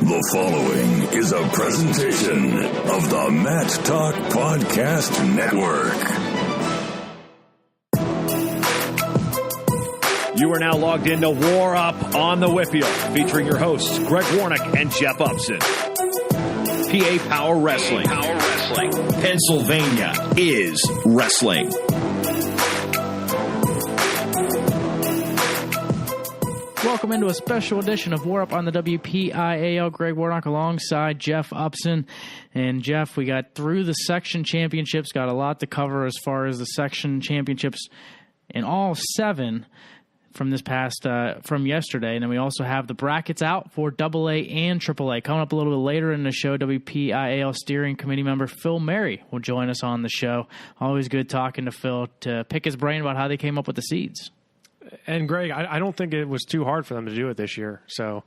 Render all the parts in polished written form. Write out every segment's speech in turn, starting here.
The following is a presentation of the Mat Talk Podcast Network. You are now logged into WarUp on the WPIAL, featuring your hosts, Greg Warnock and Jeff Upson. PIAA Wrestling. Pennsylvania is wrestling. Welcome into a special edition of WarUp on the WPIAL. Greg Warnock alongside Jeff Upson. And Jeff, we got through the section championships, got a lot to cover as far as the section championships in all 7 from this past, from yesterday. And then we also have the brackets out for AA and AAA. Coming up a little bit later in the show, WPIAL Steering Committee member Phil Mary will join us on the show. Always good talking to Phil to pick his brain about how they came up with the seeds. And Greg, I don't think it was too hard for them to do it this year. So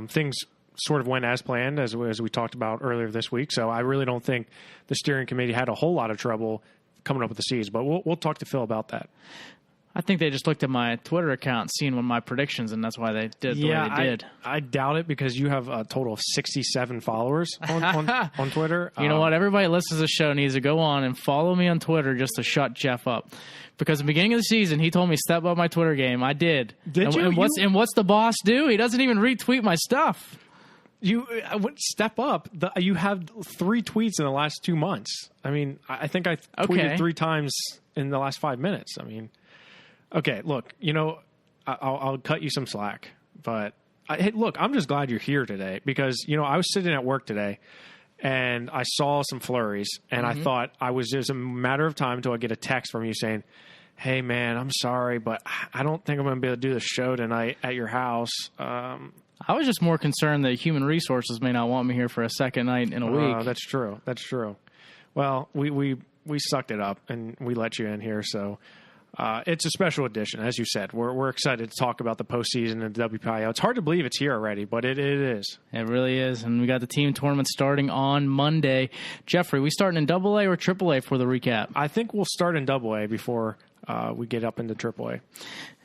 things sort of went as planned, as we talked about earlier this week. So I really don't think the steering committee had a whole lot of trouble coming up with the seeds. But we'll talk to Phil about that. I think they just looked at my Twitter account, seeing what my predictions, and that's why they did the way they did. I doubt it, because you have a total of 67 followers on Twitter. You know what? Everybody that listens to the show needs to go on and follow me on Twitter just to shut Jeff up. Because at the beginning of the season, he told me step up my Twitter game. I did. Did you? And what's the boss do? He doesn't even retweet my stuff. You step up. You have 3 tweets in the last 2 months. I mean, I think I tweeted 3 times in the last 5 minutes. I mean, okay, look, I'll cut you some slack. But, hey, look, I'm just glad you're here today because, I was sitting at work today and I saw some flurries and I thought it was just a matter of time until I get a text from you saying, hey, man, I'm sorry, but I don't think I'm going to be able to do the show tonight at your house. I was just more concerned that human resources may not want me here for a second night in a week. That's true. Well, we sucked it up and we let you in here, so it's a special edition, as you said. We're excited to talk about the postseason and the WPIAL. It's hard to believe it's here already, but it is. It really is, and we got the team tournament starting on Monday. Jeffrey, we starting in AA or AAA for the recap? I think we'll start in AA before we get up into AAA.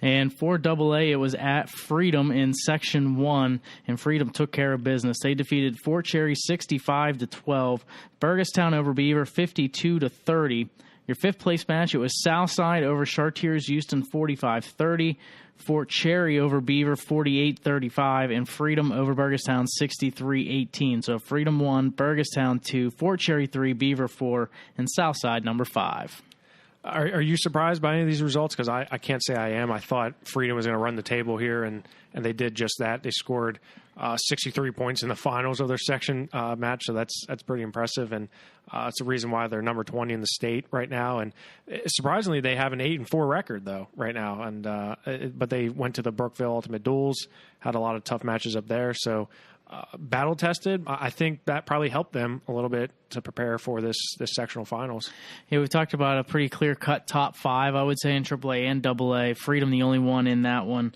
And for AA, it was at Freedom in Section 1, and Freedom took care of business. They defeated Fort Cherry 65-12, Burgestown over Beaver 52-30. Your 5th place match, it was Southside over Chartiers Houston 45-30, Fort Cherry over Beaver 48-35, and Freedom over Burgestown 63-18. So Freedom 1, Burgestown 2, Fort Cherry 3, Beaver 4, and Southside number 5. Are you surprised by any of these results? Because I can't say I am. I thought Freedom was going to run the table here, and they did just that. They scored 63 points in the finals of their section match, so that's pretty impressive, and it's the reason why they're number 20 in the state right now. And surprisingly, they have an 8-4 record though right now, and but they went to the Brookville Ultimate Duels, had a lot of tough matches up there, so. Battle tested. I think that probably helped them a little bit to prepare for this sectional finals. Yeah, we've talked about a pretty clear-cut top 5, I would say, in AAA and AA. Freedom, the only one in that one.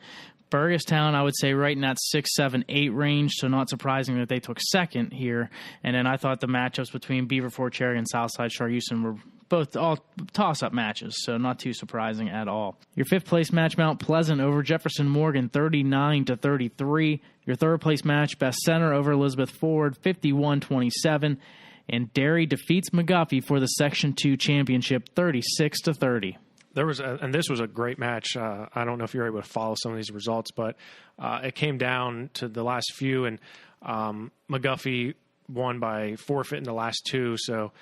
Burgestown, I would say, right in that 6, 7, 8 range, so not surprising that they took second here. And then I thought the matchups between Beaver, Fort Cherry, and Southside Char Houston were both all toss-up matches, so not too surprising at all. Your 5th place match, Mount Pleasant over Jefferson Morgan, 39-33. Your 3rd place match, Best Center over Elizabeth Ford, 51-27. And Derry defeats McGuffey for the Section 2 championship, 36-30. And this was a great match. I don't know if you're able to follow some of these results, but it came down to the last few, and McGuffey won by forfeit in the last 2, so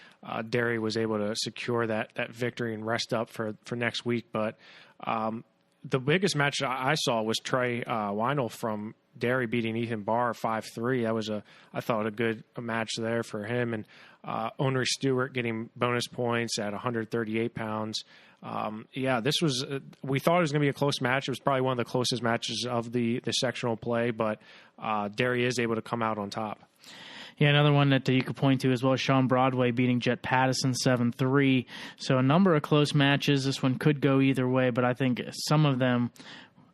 Derry was able to secure that victory and rest up for next week. But the biggest match I saw was Trey Weinel from Derry beating Ethan Barr 5-3. That was I thought a good match there for him, and Onry Stewart getting bonus points at 138 pounds. This was we thought it was going to be a close match. It was probably one of the closest matches of the sectional play, but Derry is able to come out on top. Yeah, another one that you could point to as well is Sean Broadway beating Jet Pattison 7-3. So a number of close matches. This one could go either way, but I think some of them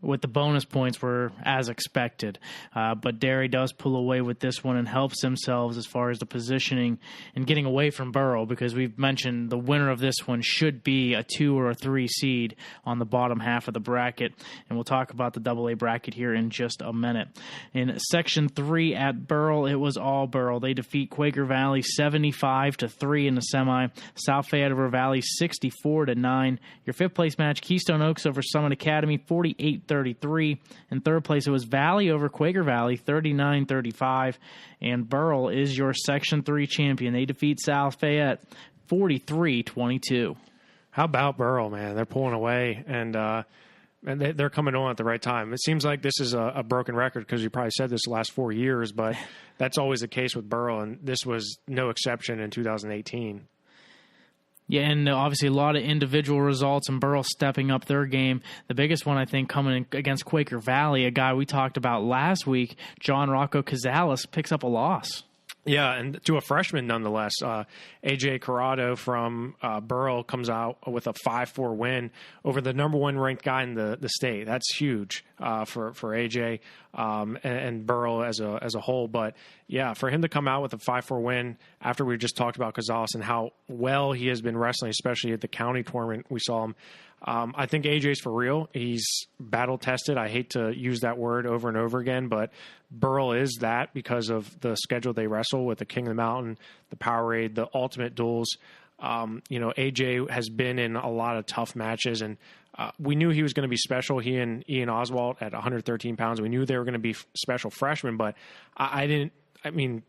with the bonus points were as expected. But Derry does pull away with this one and helps themselves as far as the positioning and getting away from Burrell, because we've mentioned the winner of this one should be a 2 or a 3 seed on the bottom half of the bracket. And we'll talk about the AA bracket here in just a minute. In Section 3 at Burrell, it was all Burrell. They defeat Quaker Valley 75-3 in the semi. South Fayette over Valley 64-9. Your fifth place match, Keystone Oaks over Summit Academy 48-33. In third place, it was Valley over Quaker Valley, 39-35. And Burrell is your Section 3 champion. They defeat South Fayette, 43-22. How about Burrell, man? They're pulling away, and they're coming on at the right time. It seems like this is a broken record, because you probably said this the last 4 years, but that's always the case with Burrell, and this was no exception in 2018. Yeah, and obviously a lot of individual results and Burrell stepping up their game. The biggest one, I think, coming against Quaker Valley, a guy we talked about last week, John Rocco Cazales, picks up a loss. Yeah, and to a freshman nonetheless. A.J. Corrado from Burrell comes out with a 5-4 win over the number 1 ranked guy in the state. That's huge for A.J. And Burrell as a whole. But, yeah, for him to come out with a 5-4 win after we just talked about Cazales and how well he has been wrestling, especially at the county tournament we saw him, I think AJ's for real. He's battle-tested. I hate to use that word over and over again, but Burrell is that because of the schedule they wrestle with the King of the Mountain, the Powerade, the Ultimate Duels. AJ has been in a lot of tough matches, and we knew he was going to be special. He and Ian Oswald at 113 pounds. We knew they were going to be special freshmen, but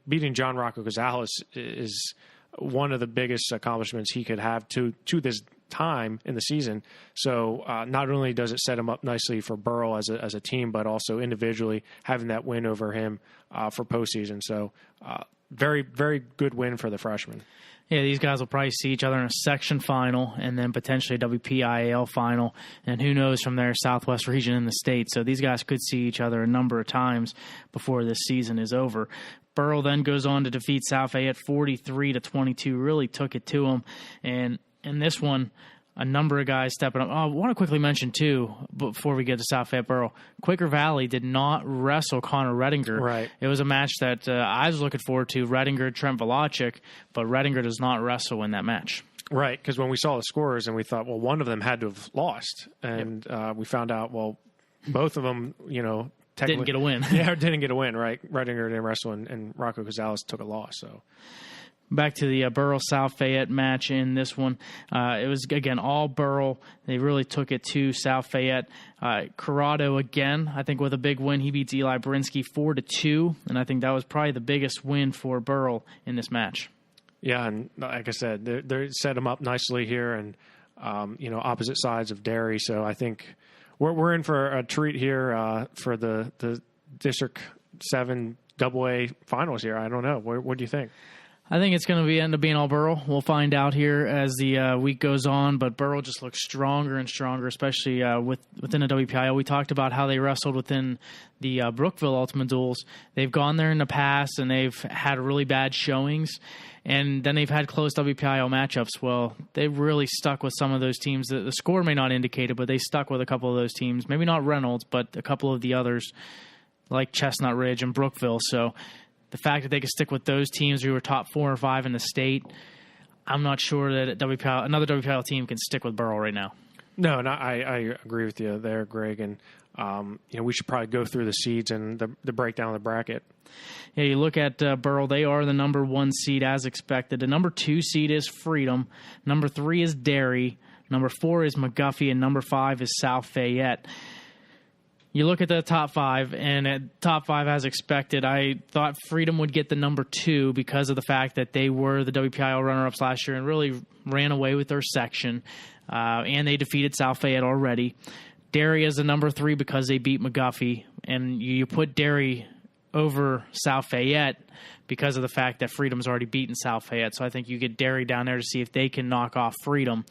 beating John Rocco Gonzalez is one of the biggest accomplishments he could have to this time in the season. So not only does it set him up nicely for Burrell as a team, but also individually having that win over him for postseason. So very, very good win for the freshman. Yeah, these guys will probably see each other in a section final and then potentially a WPIAL final. And who knows from their Southwest region in the state. So these guys could see each other a number of times before this season is over. Burrell then goes on to defeat South Fayette 43-22, really took it to them. And in this one, a number of guys stepping up. I want to quickly mention, too, before we get to South Fayette Burrell, Quaker Valley did not wrestle Connor Redinger. Right. It was a match that I was looking forward to, Redinger, Trent Velachik, but Redinger does not wrestle in that match. Right, because when we saw the scores and we thought, well, one of them had to have lost. And we found out, well, both of them, didn't get a win. Yeah, didn't get a win, right? Redinger didn't wrestle, and Rocco Gonzalez took a loss, so... Back to the Burrell-South Fayette match in this one. It was, again, all Burrell. They really took it to South Fayette. Corrado, again, I think with a big win. He beats Eli Brinsky 4-2, and I think that was probably the biggest win for Burrell in this match. Yeah, and like I said, they set them up nicely here, and, opposite sides of Derry. So I think we're in for a treat here for the District 7 AA finals here. I don't know. What do you think? I think it's going to end up being all Burrell. We'll find out here as the week goes on, but Burrell just looks stronger and stronger, especially within the WPIAL. We talked about how they wrestled within the Brookville Ultimate Duels. They've gone there in the past, and they've had really bad showings, and then they've had close WPIAL matchups. Well, they've really stuck with some of those teams. The score may not indicate it, but they stuck with a couple of those teams. Maybe not Reynolds, but a couple of the others, like Chestnut Ridge and Brookville. So the fact that they could stick with those teams who were top 4 or 5 in the state, I'm not sure that another WPIAL team can stick with Burrell right now. No, I agree with you there, Greg. And we should probably go through the seeds and the breakdown of the bracket. Yeah, you look at Burrell; they are the number 1 seed as expected. The number 2 seed is Freedom. Number 3 is Derry. Number 4 is McGuffey, and number 5 is South Fayette. You look at the top 5, and at top 5, as expected, I thought Freedom would get the number 2 because of the fact that they were the WPIAL runner-ups last year and really ran away with their section, and they defeated South Fayette already. Derry is the number 3 because they beat McGuffey, and you put Derry over South Fayette because of the fact that Freedom's already beaten South Fayette. So I think you get Derry down there to see if they can knock off Freedom.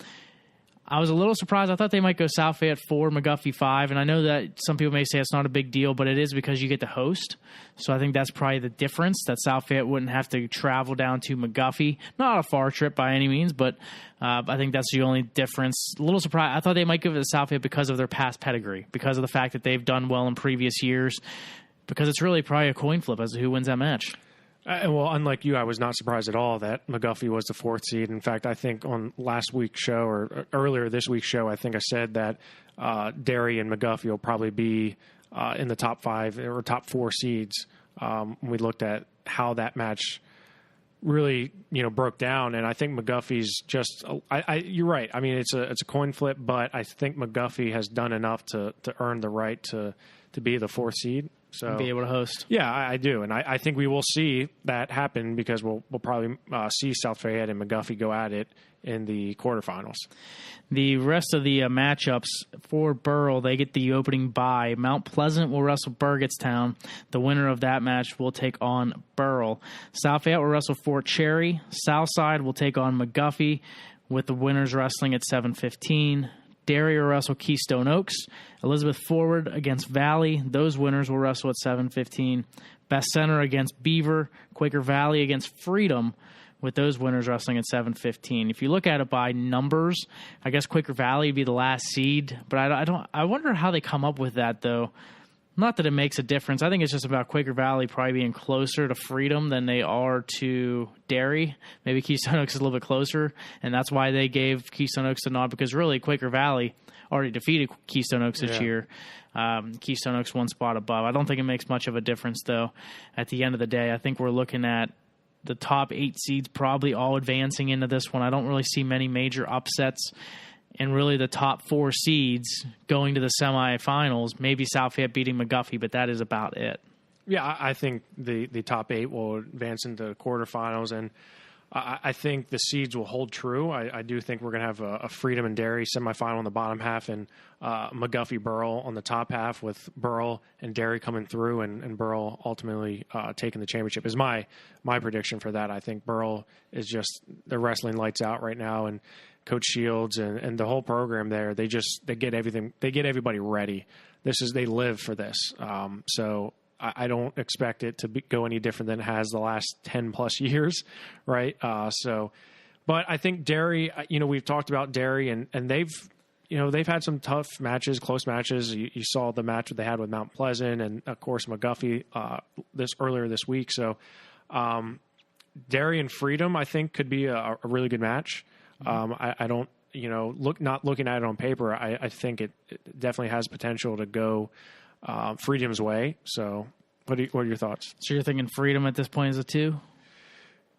I was a little surprised. I thought they might go South Fayette 4, McGuffey 5. And I know that some people may say it's not a big deal, but it is because you get to host. So I think that's probably the difference, that South Fayette wouldn't have to travel down to McGuffey. Not a far trip by any means, but I think that's the only difference. A little surprised. I thought they might give it to South Fayette because of their past pedigree, because of the fact that they've done well in previous years, because it's really probably a coin flip as to who wins that match. Well, unlike you, I was not surprised at all that McGuffey was the 4th seed. In fact, I think on last week's show or earlier this week's show, I think I said that Derry and McGuffey will probably be in the top 5 or top 4 seeds. We looked at how that match really, broke down, and I think McGuffey's just. You're right. I mean, it's a coin flip, but I think McGuffey has done enough to earn the right to be the 4th seed. So be able to host. Yeah, I do. And I think we will see that happen because we'll probably see South Fayette and McGuffey go at it in the quarterfinals. The rest of the matchups for Burrell, they get the opening bye. Mount Pleasant will wrestle Burgettstown. The winner of that match will take on Burrell. South Fayette will wrestle Fort Cherry. Southside will take on McGuffey, with the winners wrestling at 7:15. Derry will wrestle Keystone Oaks. Elizabeth Forward against Valley. Those winners will wrestle at 7:15. Best Center against Beaver. Quaker Valley against Freedom, with those winners wrestling at 7:15. If you look at it by numbers, I guess Quaker Valley would be the last seed, but I wonder how they come up with that, though. Not that it makes a difference. I think it's just about Quaker Valley probably being closer to Freedom than they are to Derry. Maybe Keystone Oaks is a little bit closer, and that's why they gave Keystone Oaks the nod, because really Quaker Valley already defeated Keystone Oaks this year. Keystone Oaks 1 spot above. I don't think it makes much of a difference, though, at the end of the day. I think we're looking at the top 8 seeds probably all advancing into this one. I don't really see many major upsets. And really the top 4 seeds going to the semifinals, maybe South Fayette beating McGuffey, but that is about it. Yeah, I think the top 8 will advance into the quarterfinals, and I think the seeds will hold true. I do think we're going to have a Freedom and Derry semifinal in the bottom half, and McGuffey-Burrell on the top half, with Burrell and Derry coming through, and Burrell ultimately taking the championship is my prediction for that. I think Burrell is just, the wrestling lights out right now, and Coach Shields and the whole program there, they get everything, they get everybody ready. They live for this. So I don't expect it to go any different than it has the last 10 plus years. Right. But I think Derry, we've talked about Derry and they've had some tough matches, close matches. You saw the match that they had with Mount Pleasant and of course McGuffey, earlier this week. So, Derry and Freedom, I think, could be a really good match. I don't, not looking at it on paper, I think it definitely has potential to go Freedom's way. So what are your thoughts? So you're thinking Freedom at this point is a 2?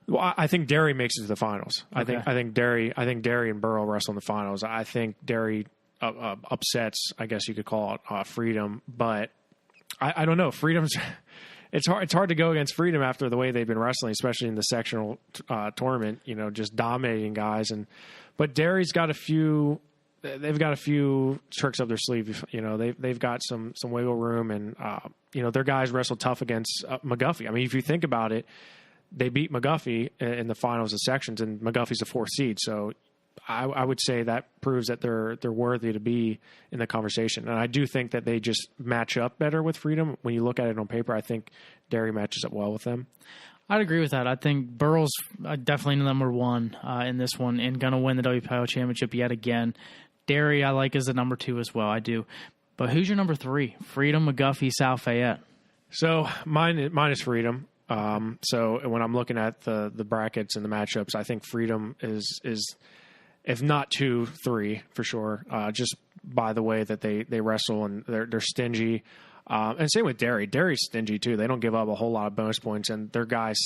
Well, I think Derry makes it to the finals. Okay. I think Derry and Burrell wrestle in the finals. I think Derry upsets, I guess you could call it, Freedom, but I don't know. Freedom's it's hard to go against Freedom after the way they've been wrestling, especially in the sectional tournament, just dominating guys. But Derry's got a few tricks up their sleeve. They've got some wiggle room, and their guys wrestle tough against McGuffey. I mean, if you think about it, they beat McGuffey in the finals of sections, and McGuffey's a 4th seed. So I would say that proves that they're worthy to be in the conversation. And I do think that they just match up better with Freedom. When you look at it on paper, I think Derry matches up well with them. I'd agree with that. I think Burrell's definitely number 1 in this one and going to win the WPIAL championship yet again. Derry I like as the number 2 as well. I do. But who's your number 3? Freedom, McGuffey, South Fayette. So mine is Freedom. So when I'm looking at the brackets and the matchups, I think Freedom is if not 2, 3 for sure. Just by the way that they wrestle, and they're stingy. And same with Derry. Derry's stingy too. They don't give up a whole lot of bonus points, and their guys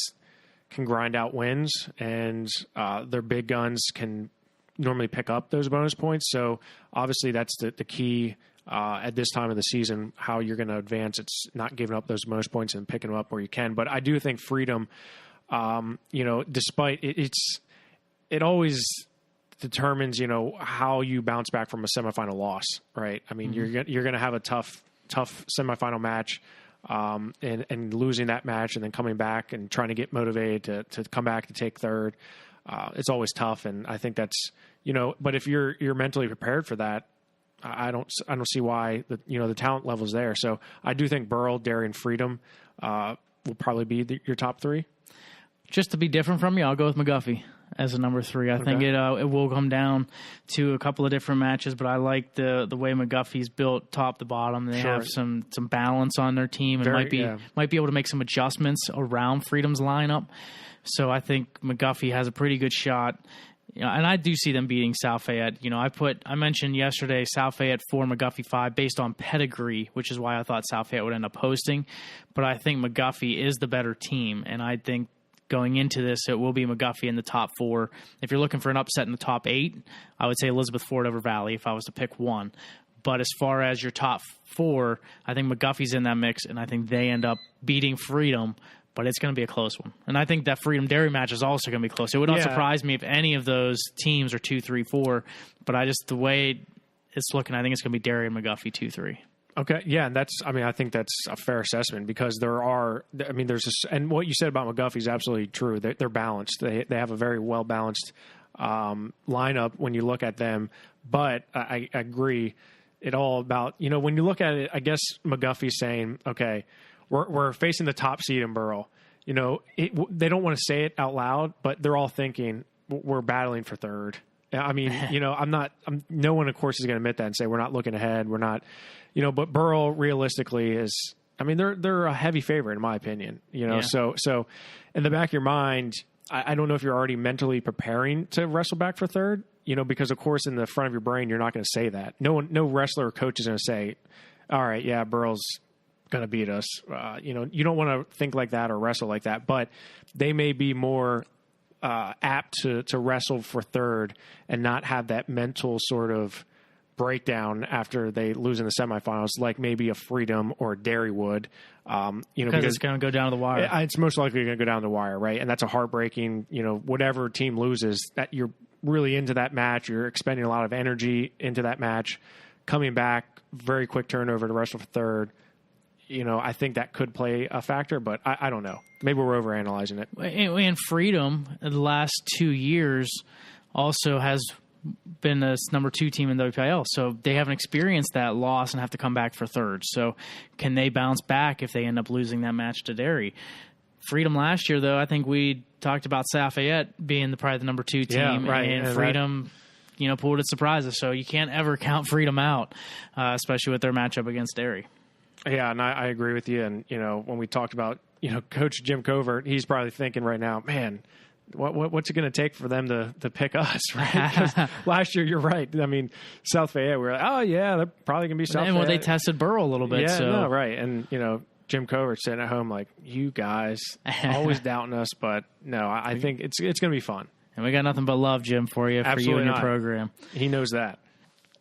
can grind out wins, and their big guns can normally pick up those bonus points. So obviously that's the key at this time of the season, how you're going to advance. It's not giving up those bonus points and picking them up where you can. But I do think Freedom, despite it always determines, how you bounce back from a semifinal loss, right? I mean, you're going to have a tough semifinal match, and losing that match and then coming back and trying to get motivated to come back to take third. It's always tough. And I think that's, but if you're mentally prepared for that, I don't see why the talent level's there. So I do think Burrell, Derry, and Freedom will probably be your top three. Just to be different from you, I'll go with McGuffey as a number 3. I think it will come down to a couple of different matches, but I like the way McGuffey's built top to bottom. They have some balance on their team and might be able to make some adjustments around Freedom's lineup. So I think McGuffey has a pretty good shot. And I do see them beating South Fayette. I mentioned yesterday South Fayette 4, McGuffey 5 based on pedigree, which is why I thought South Fayette would end up hosting. But I think McGuffey is the better team, and I think going into this, it will be McGuffey in the top 4. If you're looking for an upset in the top 8, I would say Elizabeth Ford over Valley if I was to pick one. But as far as your top 4, I think McGuffey's in that mix, and I think they end up beating Freedom, but it's going to be a close one. And I think that Freedom-Derry match is also going to be close. It would not surprise me if any of those teams are 2, 3, 4, but the way it's looking, I think it's going to be Derry and McGuffey 2, 3. Okay, yeah, and I think that's a fair assessment because and what you said about McGuffey is absolutely true. They're balanced. They have a very well balanced lineup when you look at them. But I agree, it all about when you look at it. I guess McGuffey's saying, okay, we're facing the top seed in Burrell. They don't want to say it out loud, but they're all thinking we're battling for third. I mean, no one, of course, is going to admit that and say we're not looking ahead. We're not. But Burrell realistically is, they're a heavy favorite in my opinion, so in the back of your mind, I don't know if you're already mentally preparing to wrestle back for third, because of course in the front of your brain, you're not going to say that. No wrestler or coach is going to say, all right, yeah, Burrell's going to beat us. You don't want to think like that or wrestle like that, but they may be more apt to wrestle for third and not have that mental sort of breakdown after they lose in the semifinals, like maybe a Freedom or Derry would, because it's going to go down to the wire. It's most likely going to go down to the wire, right? And that's a heartbreaking, whatever team loses, that you're really into that match. You're expending a lot of energy into that match, coming back, very quick turnover to wrestle for third. I think that could play a factor, but I don't know. Maybe we're overanalyzing it. And Freedom in the last 2 years also has been a number 2 team in the WPIAL, so they haven't experienced that loss and have to come back for third. So can they bounce back if they end up losing that match to Derry? Freedom last year, though, I think we talked about South Fayette being probably the number 2 team, and Freedom pulled its surprises. So you can't ever count Freedom out, especially with their matchup against Derry. Yeah, and I agree with you. And when we talked about Coach Jim Covert, he's probably thinking right now, man, what's it going to take for them to pick us, right? 'Cause last year, you're right. South Fayette, we were like, oh, yeah, they're probably going to be South Fayette. Well, they tested Burrell a little bit. Yeah, so. no, right. And, Jim Covert sitting at home like, you guys always doubting us. But, no, I think it's going to be fun. And we got nothing but love, Jim, for you and your program. He knows that.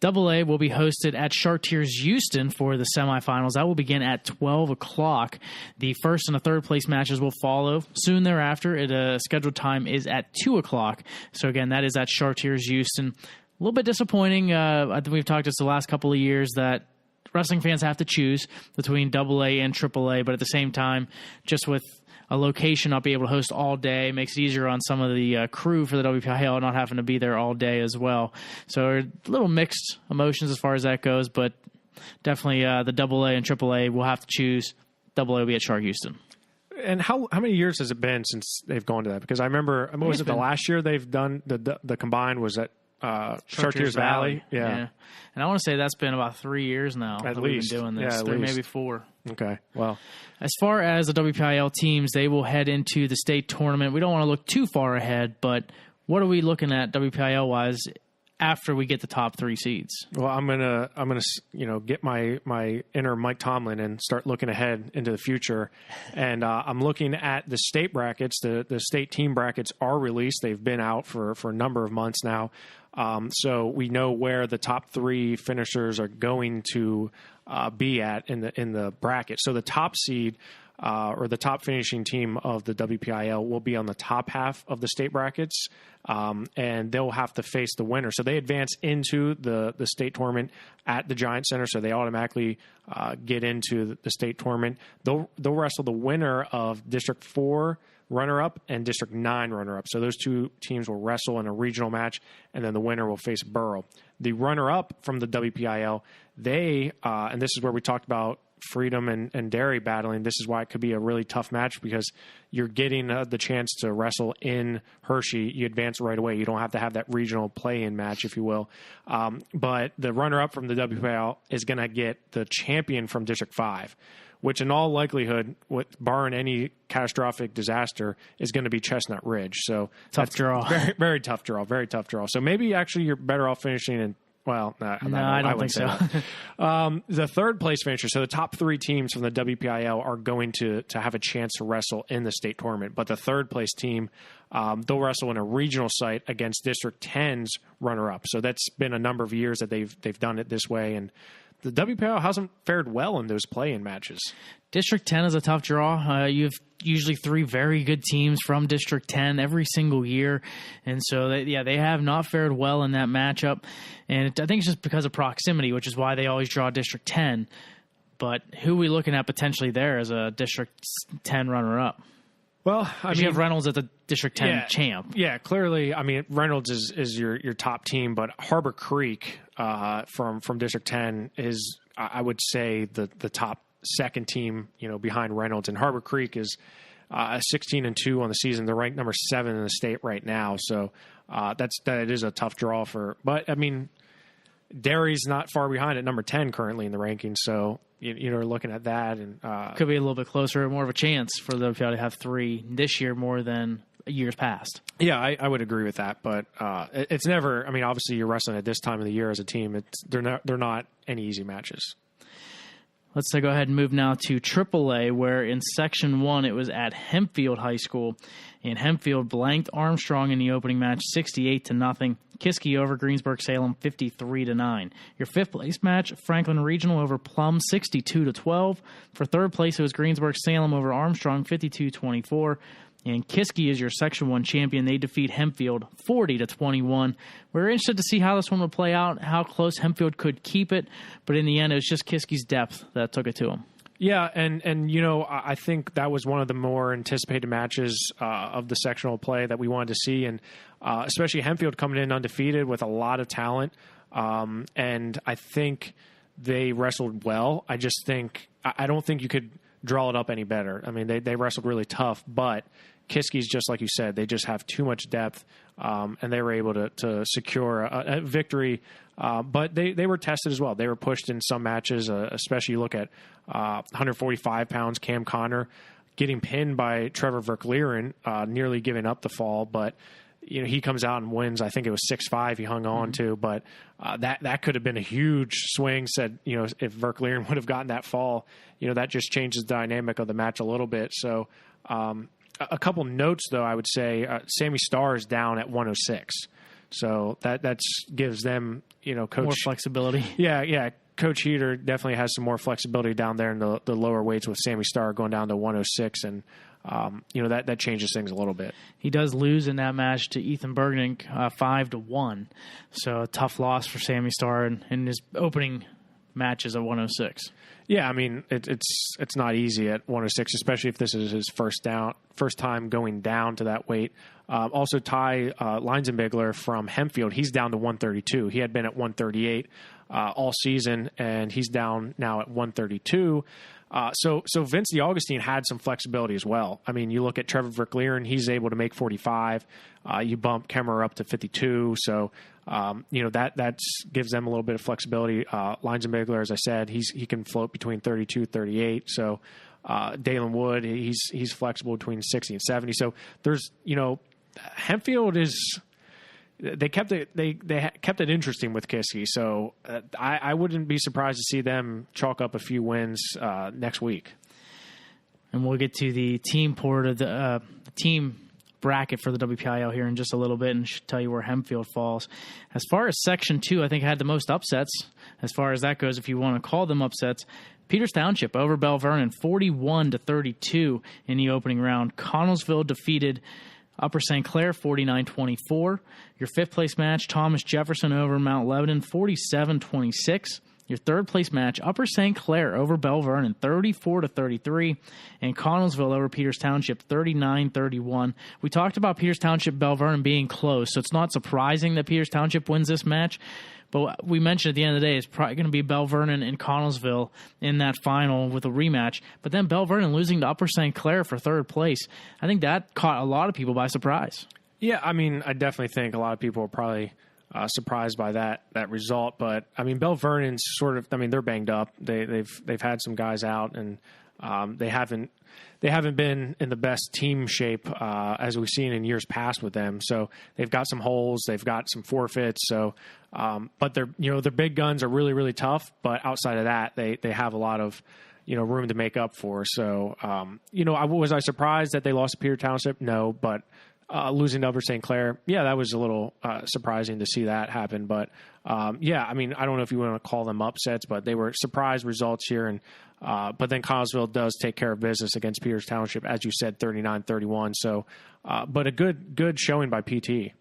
AA will be hosted at Chartiers Houston for the semifinals. That will begin at 12 o'clock. The first and the third place matches will follow soon thereafter. The scheduled time is at 2 o'clock. So, again, that is at Chartiers Houston. A little bit disappointing. I think we've talked this the last couple of years that wrestling fans have to choose between AA and AAA, but at the same time, just with a location not be able to host all day makes it easier on some of the crew for the WPIAL not having to be there all day as well. So a little mixed emotions as far as that goes, but definitely the AA and AAA will have to choose. AA will be at Char Houston. And how many years has it been since they've gone to that? Because I remember, was it the last year they've done the combined was at Chartiers Valley? Yeah. And I want to say that's been about 3 years now. At least. We've been doing this. Yeah, 3, maybe 4. Okay. Well, as far as the WPIAL teams, they will head into the state tournament. We don't want to look too far ahead, but what are we looking at WPIAL wise after we get the top 3 seeds? Well, I'm gonna get my inner Mike Tomlin and start looking ahead into the future, and I'm looking at the state brackets. The state team brackets are released. They've been out for a number of months now, so we know where the top 3 finishers are going to be at in the bracket. So the top seed or the top finishing team of the WPIAL will be on the top half of the state brackets, and they'll have to face the winner. So they advance into the state tournament at the Giant Center, so they automatically get into the state tournament. They'll wrestle the winner of District 4 runner-up and District 9 runner-up. So those two teams will wrestle in a regional match, and then the winner will face Borough. The runner-up from the WPIAL, they, and this is where we talked about Freedom and Derry battling. This is why it could be a really tough match, because you're getting the chance to wrestle in Hershey. You advance right away. You don't have to have that regional play-in match, if you will. But the runner-up from the WPIAL is going to get the champion from District 5, which in all likelihood, barring any catastrophic disaster, is going to be Chestnut Ridge. So tough draw. Very, very tough draw. Very tough draw. So maybe actually you're better off finishing in. Well, I don't think so. The third place finisher, so the top three teams from the WPIAL are going to have a chance to wrestle in the state tournament. But the third place team, they'll wrestle in a regional site against District 10's runner-up. So that's been a number of years that they've done it this way, and the WPIAL hasn't fared well in those play-in matches. District 10 is a tough draw. You have usually three very good teams from District 10 every single year. And so, they have not fared well in that matchup. And I think it's just because of proximity, which is why they always draw District 10. But who are we looking at potentially there as a District 10 runner-up? Well, you have Reynolds at the District 10 champ. Yeah, clearly. I mean, Reynolds is your top team, but Harbor Creek from District 10 is, I would say, the top second team, behind Reynolds. And Harbor Creek is 16-2 on the season. They're ranked number 7 in the state right now. So that is a tough draw but I mean, Derry's not far behind at number 10 currently in the rankings. So you're looking at that, and could be a little bit closer, more of a chance for the WPIAL to have three this year more than years past. Yeah, I would agree with that, but it's never. I mean, obviously, you're wrestling at this time of the year as a team. They're not any easy matches. Let's go ahead and move now to AAA, where in Section 1 it was at Hempfield High School, and Hempfield blanked Armstrong in the opening match 68-0. Kiski over Greensburg-Salem 53-9. Your fifth place match, Franklin Regional over Plum 62-12. For third place, it was Greensburg-Salem over Armstrong 52-24. And Kiski is your Section 1 champion. They defeat Hempfield 40-21. We're interested to see how this one would play out, how close Hempfield could keep it. But in the end, it was just Kiski's depth that took it to him. Yeah, and I think that was one of the more anticipated matches of the sectional play that we wanted to see. And especially Hempfield coming in undefeated with a lot of talent. And I think they wrestled well. I don't think you could draw it up any better. I mean, they wrestled really tough, but Kiski's, just like you said, they just have too much depth, and they were able to secure a victory. But they were tested as well. They were pushed in some matches, especially you look at 145 pounds, Cam Connor getting pinned by Trevor Verkleeren, nearly giving up the fall, but he comes out and wins. I think it was 6-5 he hung on to, but that could have been a huge swing. Said, if Verkleeren would have gotten that fall, that just changes the dynamic of the match a little bit. So a couple notes, though, I would say Sammy Starr is down at 106. So that gives them, Coach more flexibility. Yeah. Coach Heater definitely has some more flexibility down there in the lower weights with Sammy Starr going down to 106, and that changes things a little bit. He does lose in that match to Ethan Bergnink 5-1, so a tough loss for Sammy Starr in his opening matches at 106. Yeah, I mean it's not easy at 106, especially if this is his first time going down to that weight. Also, Ty Leinzenbigler from Hempfield, he's down to 132. He had been at 138 all season, and he's down now at 132. So Vince DeAugustine had some flexibility as well. I mean, you look at Trevor Verkleeren, he's able to make 45. You bump Kemmerer up to 52. So, that gives them a little bit of flexibility. Leinzenbigler, as I said, he can float between 32, 38. So, Dalen Wood, he's flexible between 60 and 70. So there's, Hempfield is, they kept it interesting with Kiski. So I wouldn't be surprised to see them chalk up a few wins next week. And we'll get to the team bracket for the WPIAL here in just a little bit and should tell you where Hempfield falls. As far as Section 2, I think had the most upsets as far as that goes, if you want to call them upsets. Peters Township over Bell Vernon, 41-32 in the opening round. Connellsville defeated Upper St. Clair, 49-24. Your fifth place match, Thomas Jefferson over Mount Lebanon, 47-26. Your third place match, Upper St. Clair over Bell Vernon, 34-33. And Connellsville over Peters Township, 39-31. We talked about Peters Township, Bell Vernon being close, so it's not surprising that Peters Township wins this match. But we mentioned at the end of the day, it's probably going to be Bell Vernon and Connellsville in that final with a rematch. But then Bell Vernon losing to Upper St. Clair for third place. I think that caught a lot of people by surprise. Yeah, I mean, I definitely think a lot of people are probably surprised by that result. But, I mean, Bell Vernon's sort of, I mean, they're banged up. They've had some guys out, and they haven't been in the best team shape as we've seen in years past with them. So they've got some holes, they've got some forfeits. So, but their big guns are really, really tough. But outside of that, they have a lot of room to make up for. So was I surprised that they lost to Peters Township? No, but losing to Upper St. Clair, yeah, that was a little surprising to see that happen. But yeah, I mean, I don't know if you want to call them upsets, but they were surprise results here. And but then Connellsville does take care of business against Peters Township, as you said, 39-31. So, but a good showing by PT.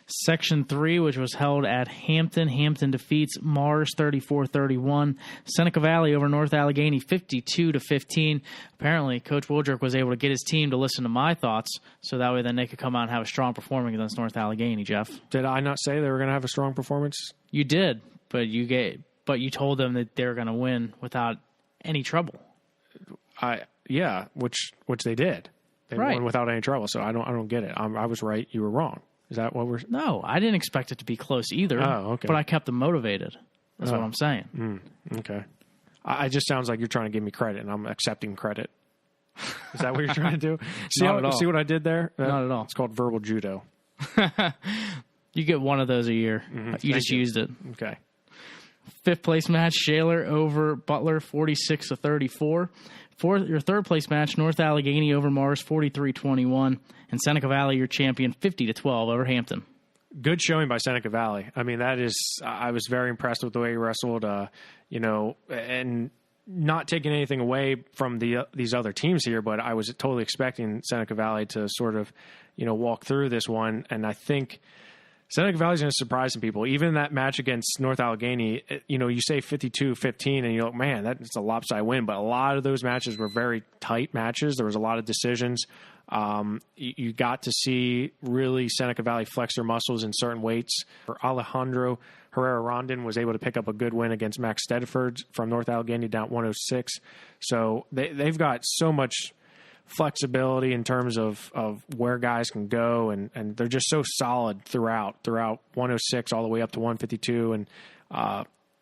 Section 3, which was held at Hampton. Hampton defeats Mars 34-31. Seneca Valley over North Allegheny 52-15. Apparently, Coach Woodruff was able to get his team to listen to my thoughts, so that way then they could come out and have a strong performance against North Allegheny, Jeff. Did I not say they were going to have a strong performance? You did, but you told them that they were going to win without any trouble. Yeah, which they did. They won without any trouble, so I don't get it. I was right, you were wrong. Is that what we're... No, I didn't expect it to be close either. Oh, okay. But I kept them motivated. That's what I'm saying. Okay. It just sounds like you're trying to give me credit, and I'm accepting credit. Is that what you're trying to do? See what I did there? Not at all. It's called verbal judo. You get one of those a year. You just used it. Okay. Fifth place match, Shaler over Butler, 46-34. Your third place match, North Allegheny over Mars, 43-21. And Seneca Valley, your champion, 50-12 over Hampton. Good showing by Seneca Valley. I mean, I was very impressed with the way he wrestled, and not taking anything away from these other teams here, but I was totally expecting Seneca Valley to sort of, walk through this one. And I think Seneca Valley's going to surprise some people. Even that match against North Allegheny, you say 52-15, and you're like, man, that's a lopsided win. But a lot of those matches were very tight matches. There was a lot of decisions. You got to see really Seneca Valley flex their muscles in certain weights. For Alejandro Herrera-Rondon was able to pick up a good win against Max Stedford from North Allegheny down 106. So they've got so much flexibility in terms of where guys can go, and they're just so solid throughout 106 all the way up to 152, and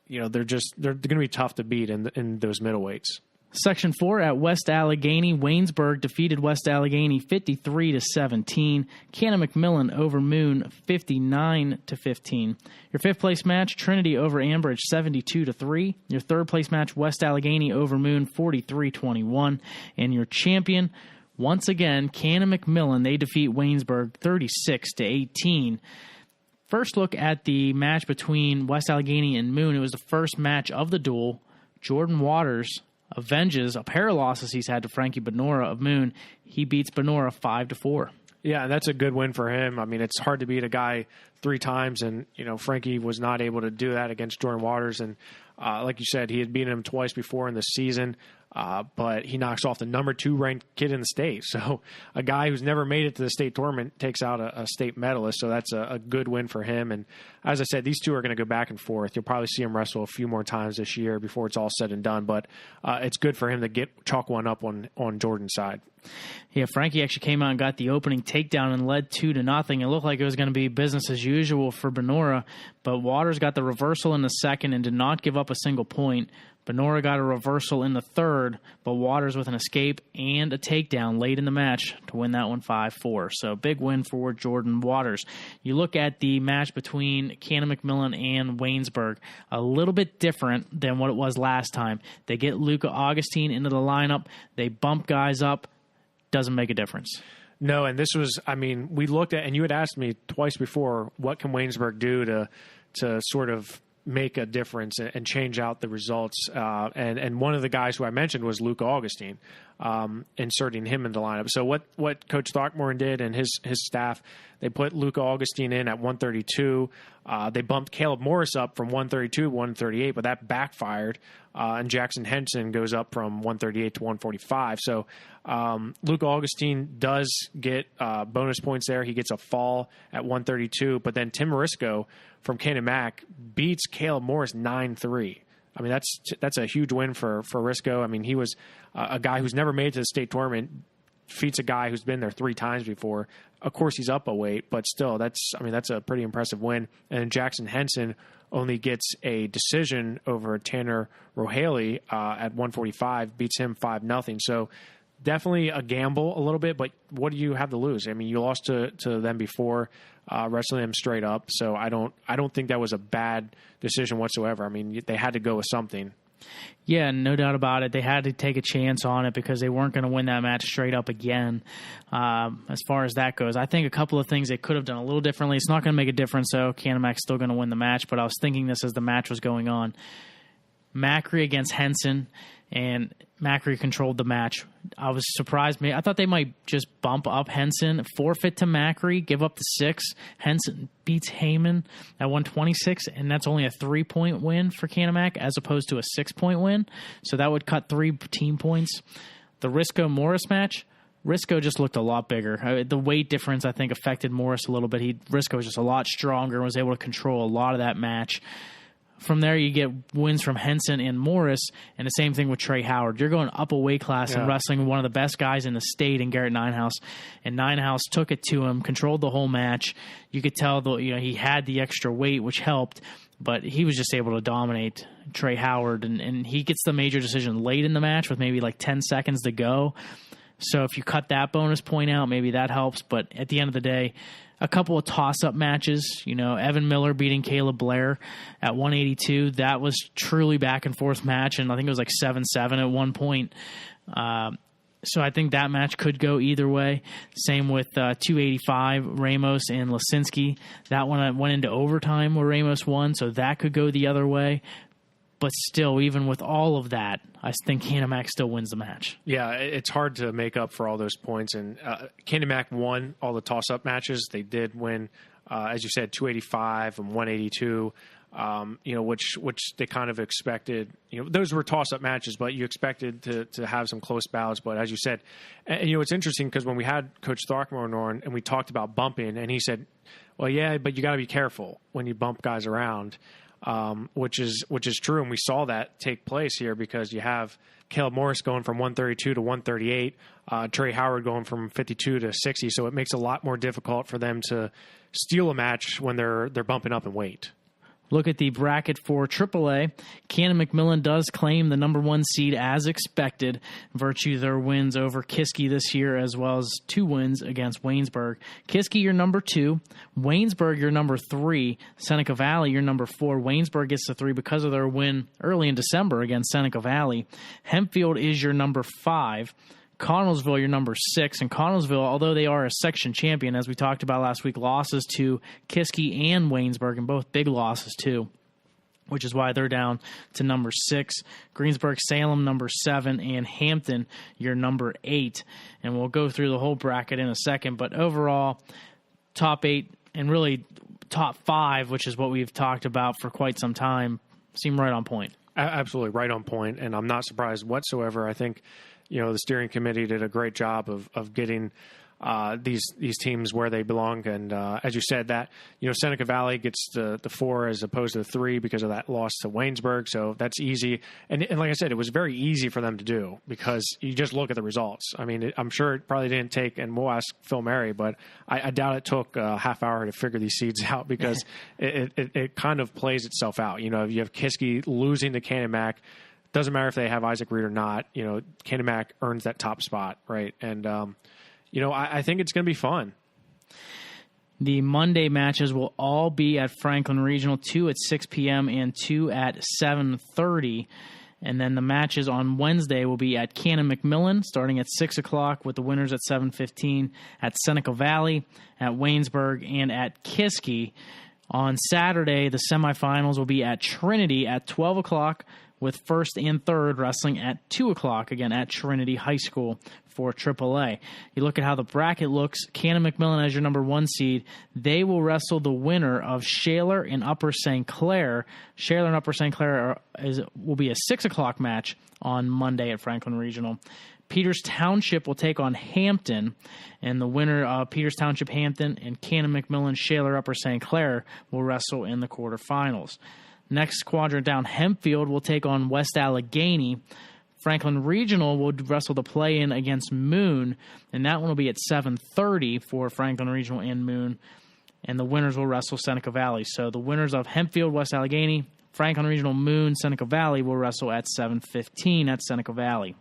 they're going to be tough to beat in those middleweights. Section 4 at West Allegheny, Waynesburg defeated West Allegheny 53-17. Cannon McMillan over Moon 59-15. Your fifth place match, Trinity over Ambridge 72-3. Your third place match, West Allegheny over Moon 43-21. And your champion, once again, Cannon McMillan, they defeat Waynesburg 36-18. First look at the match between West Allegheny and Moon. It was the first match of the duel. Jordan Waters avenges a pair of losses he's had to Frankie Benora of Moon. He beats Benora 5-4. Yeah, that's a good win for him. I mean, it's hard to beat a guy 3 times, and Frankie was not able to do that against Jordan Waters. And like you said, he had beaten him twice before in the season, but he knocks off the number 2 ranked kid in the state. So a guy who's never made it to the state tournament takes out a state medalist. So that's a good win for him. And as I said, these two are going to go back and forth. You'll probably see him wrestle a few more times this year before it's all said and done. But it's good for him to chalk one up on Jordan's side. Yeah, Frankie actually came out and got the opening takedown and led 2-0. It looked like it was going to be business as usual for Benora, but Waters got the reversal in the second and did not give up a single point. Benora got a reversal in the third, but Waters with an escape and a takedown late in the match to win that one 5-4. So big win for Jordan Waters. You look at the match between Cannon McMillan and Waynesburg, a little bit different than what it was last time. They get Luca Augustine into the lineup. They bump guys up. Doesn't make a difference. No, and this was, I mean, we looked at, and you had asked me twice before, what can Waynesburg do to sort of make a difference and change out the results. And one of the guys who I mentioned was Luke Augustine, inserting him in the lineup. So what Coach Throckmorton did and his staff, they put Luke Augustine in at 132. They bumped Caleb Morris up from 132 to 138, but that backfired. And Jackson Henson goes up from 138 to 145. So Luke Augustine does get bonus points there. He gets a fall at 132, but then Tim Marisco from Canon-Mac beats Caleb Morris 9-3. I mean, that's a huge win for Risco. I mean, he was a guy who's never made it to the state tournament, defeats a guy who's been there 3 times before. Of course, he's up a weight, but still, that's a pretty impressive win. And Jackson Henson only gets a decision over Tanner Rohaley at 145, beats him 5-0. So definitely a gamble a little bit, but what do you have to lose? I mean, you lost to them before, wrestling them straight up. So I don't think that was a bad decision whatsoever. I mean, they had to go with something. Yeah, no doubt about it. They had to take a chance on it because they weren't going to win that match straight up again. As far as that goes, I think a couple of things they could have done a little differently. It's not going to make a difference, though. Canon-Mac's still going to win the match, but I was thinking this as the match was going on. Macri against Henson, and Macri controlled the match. I was surprised. I thought they might just bump up Henson, forfeit to Macri, give up the 6. Henson beats Heyman at 126, and that's only a 3-point win for Canon-Mac as opposed to a 6-point win. So that would cut 3 team points. The Risco-Morris match, Risco just looked a lot bigger. The weight difference, I think, affected Morris a little bit. Risco was just a lot stronger and was able to control a lot of that match. From there, you get wins from Henson and Morris, and the same thing with Trey Howard. You're going up a weight class and wrestling one of the best guys in the state in Garrett Ninehouse, and Ninehouse took it to him, controlled the whole match. You could tell he had the extra weight, which helped, but he was just able to dominate Trey Howard, and he gets the major decision late in the match with maybe like 10 seconds to go. So if you cut that bonus point out, maybe that helps, but at the end of the day, a couple of toss-up matches, Evan Miller beating Caleb Blair at 182. That was truly back-and-forth match, and I think it was like 7-7 at one point. So I think that match could go either way. Same with 285, Ramos and Lisinski. That one went into overtime where Ramos won, so that could go the other way. But still, even with all of that, I think Canon-Mac still wins the match. Yeah, it's hard to make up for all those points. And Canon-Mac won all the toss-up matches. They did win, as you said, 285 and 182, which they kind of expected. Those were toss-up matches, but you expected to have some close bouts. But as you said, and it's interesting because when we had Coach Throckmorton on and we talked about bumping, and he said, well, yeah, but you got to be careful when you bump guys around. Which is true, and we saw that take place here because you have Caleb Morris going from 132 to 138, Trey Howard going from 52 to 60, so it makes it a lot more difficult for them to steal a match when they're bumping up in weight. Look at the bracket for AAA. Cannon-McMillan does claim the number 1 seed as expected, virtue their wins over Kiski this year, as well as 2 wins against Waynesburg. Kiski, your number 2. Waynesburg, your number 3. Seneca Valley, your number 4. Waynesburg gets the 3 because of their win early in December against Seneca Valley. Hempfield is your number 5. Connellsville, your number 6, and Connellsville, although they are a section champion, as we talked about last week, losses to Kiski and Waynesburg, and both big losses too, which is why they're down to number 6. Greensburg-Salem, number 7, and Hampton, your number 8. And we'll go through the whole bracket in a second, but overall, top 8 and really top 5, which is what we've talked about for quite some time, seem right on point. Absolutely right on point, and I'm not surprised whatsoever. I think the steering committee did a great job of getting these teams where they belong. And as you said, that Seneca Valley gets the 4 as opposed to the 3 because of that loss to Waynesburg. So that's easy. And like I said, it was very easy for them to do because you just look at the results. I mean, I'm sure it probably didn't take, and we'll ask Phil Mary, but I doubt it took a half hour to figure these seeds out because it kind of plays itself out. You have Kiski losing to Canon-Mac. Doesn't matter if they have Isaac Reed or not. Canon-Mac earns that top spot, right? And I think it's going to be fun. The Monday matches will all be at Franklin Regional, 2 at 6 p.m. and 2 at 7:30. And then the matches on Wednesday will be at Cannon-McMillan, starting at 6 o'clock, with the winners at 7:15 at Seneca Valley, at Waynesburg, and at Kiski. On Saturday, the semifinals will be at Trinity at 12 o'clock, with first and third wrestling at 2 o'clock, again at Trinity High School for AAA. You look at how the bracket looks, Cannon-McMillan as your number 1 seed. They will wrestle the winner of Shaler and Upper St. Clair. Shaler and Upper St. Clair will be a 6 o'clock match on Monday at Franklin Regional. Peters Township will take on Hampton, and the winner of Peters Township Hampton and Cannon-McMillan Shaler Upper St. Clair will wrestle in the quarterfinals. Next quadrant down, Hempfield will take on West Allegheny. Franklin Regional will wrestle the play-in against Moon, and that one will be at 7:30 for Franklin Regional and Moon, and the winners will wrestle Seneca Valley. So the winners of Hempfield, West Allegheny, Franklin Regional, Moon, Seneca Valley will wrestle at 7:15 at Seneca Valley.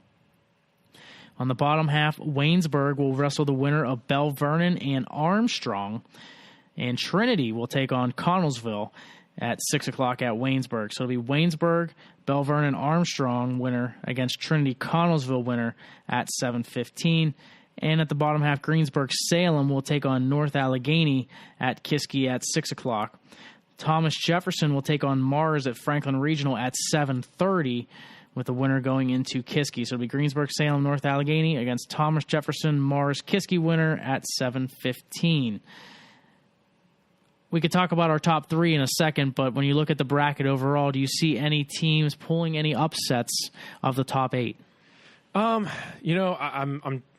On the bottom half, Waynesburg will wrestle the winner of Bell Vernon and Armstrong, and Trinity will take on Connellsville at 6 o'clock at Waynesburg. So it'll be Waynesburg, Bell Vernon, Armstrong winner against Trinity Connellsville winner at 7:15. And at the bottom half, Greensburg-Salem will take on North Allegheny at Kiski at 6 o'clock. Thomas Jefferson will take on Mars at Franklin Regional at 7:30, with the winner going into Kiski. So it'll be Greensburg-Salem, North Allegheny against Thomas Jefferson, Mars, Kiski winner at 7:15. We could talk about our top 3 in a second, but when you look at the bracket overall, do you see any teams pulling any upsets of the top 8? I'm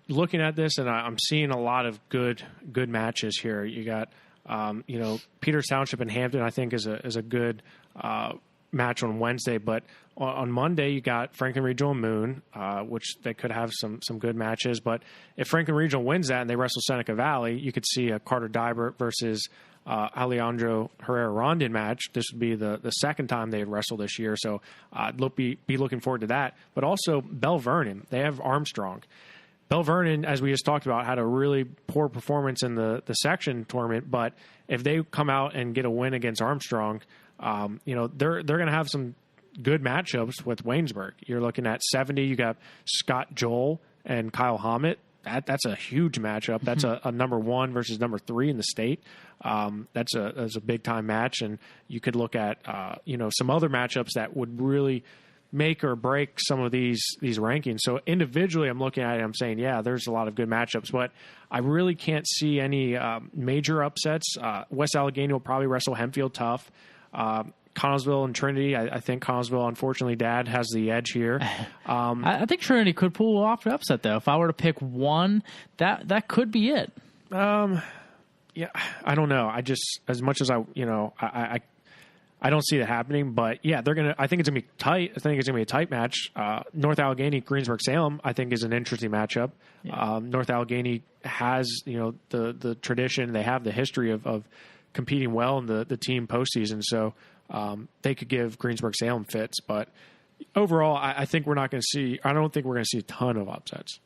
looking at this and I'm seeing a lot of good matches here. You got Peters Township and Hampton, I think is a good match on Wednesday, but on Monday you got Franklin Regional and Moon, which they could have some good matches. But if Franklin Regional wins that and they wrestle Seneca Valley, you could see a Carter Dybert versus Alejandro Herrera Rondon match. This would be the second time they had wrestled this year, so I'd be looking forward to that. But also Bell Vernon, they have Armstrong. Bell Vernon, as we just talked about, had a really poor performance in the section tournament, but if they come out and get a win against Armstrong, they're going to have some good matchups with Waynesburg. You're looking at 70. You got Scott Joel and Kyle Hammett. That's a huge matchup. That's a number 1 versus number 3 in the state. That's a big time match, and you could look at some other matchups that would really make or break some of these rankings. So individually, I'm looking at it, I'm saying, yeah, there's a lot of good matchups, but I really can't see any major upsets. West Allegheny will probably wrestle Hempfield tough. Connellsville and Trinity, I think Connellsville, unfortunately, Dad has the edge here. I think Trinity could pull off the upset, though. If I were to pick one, that could be it. Yeah, I don't know. I just, as much as I don't see that happening, but yeah, I think it's gonna be tight. I think it's gonna be a tight match. North Allegheny, Greensburg-Salem, I think is an interesting matchup. Yeah. North Allegheny has, the tradition. They have the history of competing well in the team postseason, so they could give Greensburg-Salem fits. But overall, I think we're not going to see. I don't think we're going to see a ton of upsets.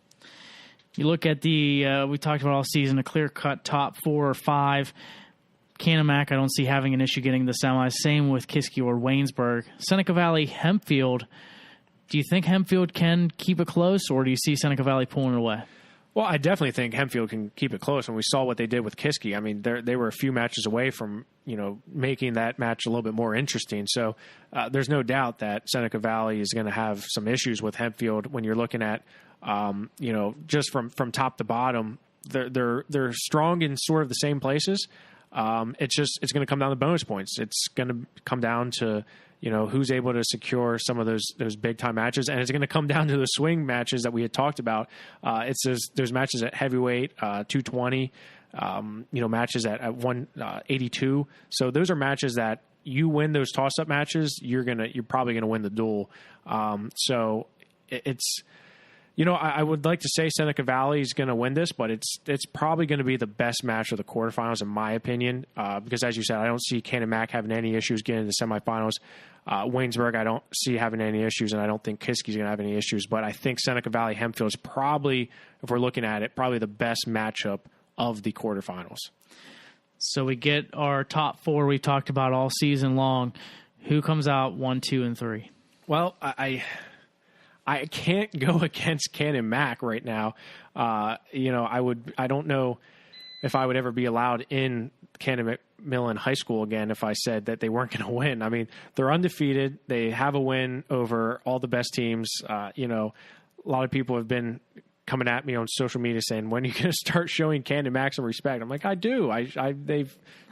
You look at we talked about all season, a clear-cut top 4 or 5. Canamac, I don't see having an issue getting the semis. Same with Kiski or Waynesburg. Seneca Valley, Hempfield. Do you think Hempfield can keep it close, or do you see Seneca Valley pulling it away? Well, I definitely think Hempfield can keep it close, and we saw what they did with Kiski. I mean, they were a few matches away from making that match a little bit more interesting. So there's no doubt that Seneca Valley is going to have some issues with Hempfield when you're looking at just from top to bottom. They're strong in sort of the same places. It's going to come down to bonus points. It's going to come down to who's able to secure some of those big time matches, and it's going to come down to the swing matches that we had talked about. It's those matches at heavyweight, 220, matches at 182. So those are matches that you win those toss up matches, you're probably gonna win the duel. So it's. I would like to say Seneca Valley is going to win this, but it's probably going to be the best match of the quarterfinals, in my opinion, because, as you said, I don't see Canamac having any issues getting to the semifinals. Waynesburg, I don't see having any issues, and I don't think Kiski's going to have any issues. But I think Seneca Valley Hempfield is probably, if we're looking at it, probably the best matchup of the quarterfinals. So we get our top 4 we've talked about all season long. Who comes out 1, 2, and 3? Well, I I can't go against Cannon Mack right now. I don't know if I would ever be allowed in Cannon McMillan High School again if I said that they weren't going to win. I mean, they're undefeated. They have a win over all the best teams. A lot of people have been coming at me on social media saying, when are you going to start showing Cannon Mack some respect? I'm like, I do. I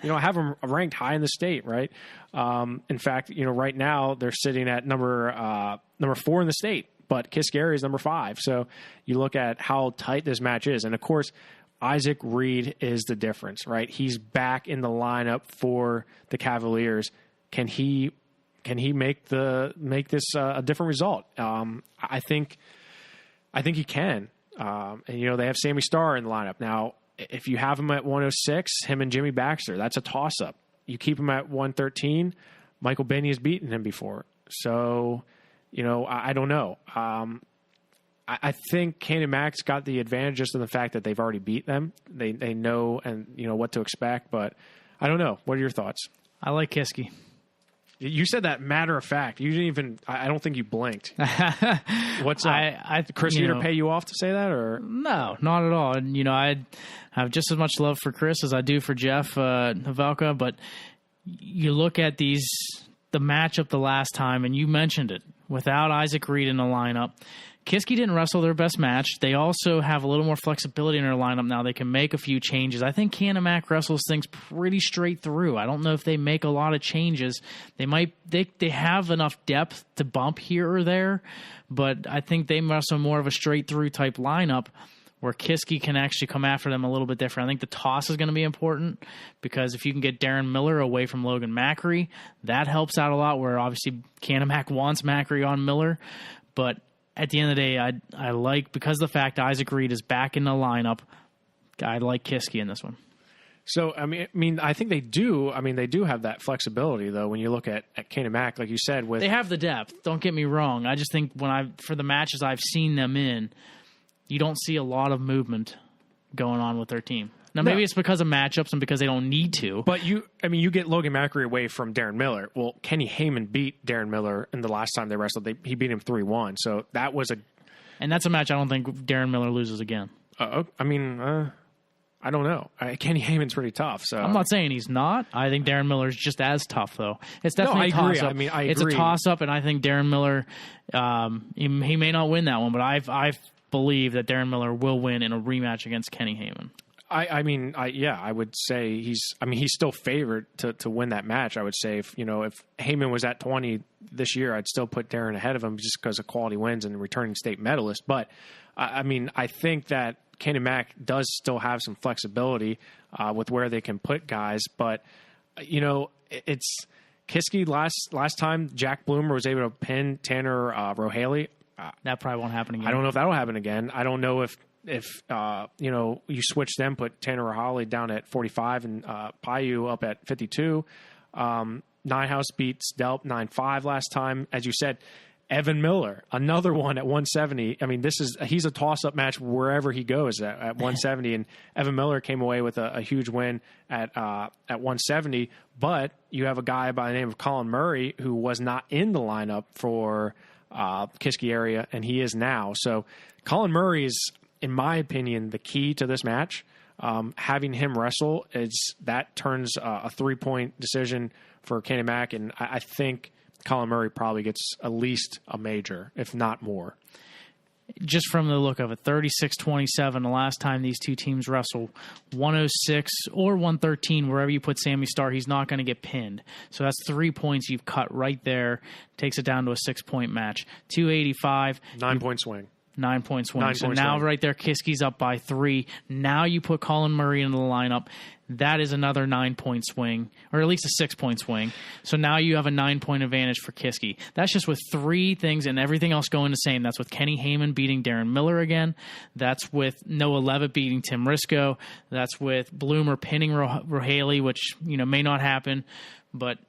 have them ranked high in the state, right? In fact, right now they're sitting at number 4 in the state, but Kiski area is number 5. So you look at how tight this match is. And of course, Isaac Reed is the difference, right? He's back in the lineup for the Cavaliers. Can he make this a different result? I think he can. They have Sammy Starr in the lineup. Now, if you have him at 106, him and Jimmy Baxter, that's a toss-up. You keep him at 113, Michael Binney has beaten him before. So, I don't know. I think Cannon Mack's got the advantage just in the fact that they've already beat them. They know what to expect, but I don't know. What are your thoughts? I like Kiski. You said that matter of fact. You didn't even. I don't think you blinked. What's up? Chris either pay you off to say that, or no, not at all. And I have just as much love for Chris as I do for Jeff Havelka. But you look at the matchup the last time, and you mentioned it. Without Isaac Reed in the lineup, Kiski didn't wrestle their best match. They also have a little more flexibility in their lineup now. They can make a few changes. I think Cannon Mack wrestles things pretty straight through. I don't know if they make a lot of changes. They have enough depth to bump here or there, but I think they wrestle more of a straight through type lineup where Kiski can actually come after them a little bit different. I think the toss is going to be important because if you can get Darren Miller away from Logan Macri, that helps out a lot, where obviously Cannon Mack wants Macri on Miller, but at the end of the day, I like, because of the fact Isaac Reed is back in the lineup, I like Kiski in this one. So, I mean, I think they do. I mean, they do have that flexibility, though, when you look at Cannon Mack, like you said. They have the depth. Don't get me wrong. I just think for the matches I've seen them in, you don't see a lot of movement going on with their team. Now, maybe it's because of matchups and because they don't need to. But you get Logan Macri away from Darren Miller. Well, Kenny Heyman beat Darren Miller in the last time they wrestled. He beat him 3-1. So that was and that's a match I don't think Darren Miller loses again. I don't know. Kenny Heyman's pretty tough. So I'm not saying he's not. I think Darren Miller's just as tough, though. It's definitely a toss-up. I agree. It's a toss-up, and I think Darren Miller, he may not win that one, but I believe that Darren Miller will win in a rematch against Kenny Heyman. I would say he's still favored to win that match. I would say if Heyman was at 20 this year, I'd still put Darren ahead of him just because of quality wins and returning state medalist. But I think that Cannon Mack does still have some flexibility with where they can put guys. But it's Kiski last time Jack Bloomer was able to pin Tanner Rohaley. That probably won't happen again. I don't know if that'll happen again. I don't know if you switch them, put Tanner Rohaley down at 45 and PIAA up at 52. Ninehouse beats Delp 9-5 last time. As you said, Evan Miller, another one at 170. I mean, he's a toss-up match wherever he goes at 170. And Evan Miller came away with a huge win at 170. But you have a guy by the name of Colin Murray who was not in the lineup for Kiski area, and he is now. So Colin Murray is, in my opinion, the key to this match. Having him wrestle that turns a 3-point decision for Cannon Mack, and I think Colin Murray probably gets at least a major, if not more. Just from the look of it, 36-27, the last time these two teams wrestled, 106 or 113, wherever you put Sammy Starr, he's not going to get pinned. So that's 3 points you've cut right there. Takes it down to a 6-point match. 285. 9-point swing. 9-point swing. So now right there, Kiski's up by 3. Now you put Colin Murray into the lineup. That is another 9-point swing, or at least a 6-point swing. So now you have a 9-point advantage for Kiski. That's just with 3 things and everything else going the same. That's with Kenny Heyman beating Darren Miller again. That's with Noah Levitt beating Tim Risco. That's with Bloomer pinning Rohaley, which may not happen. But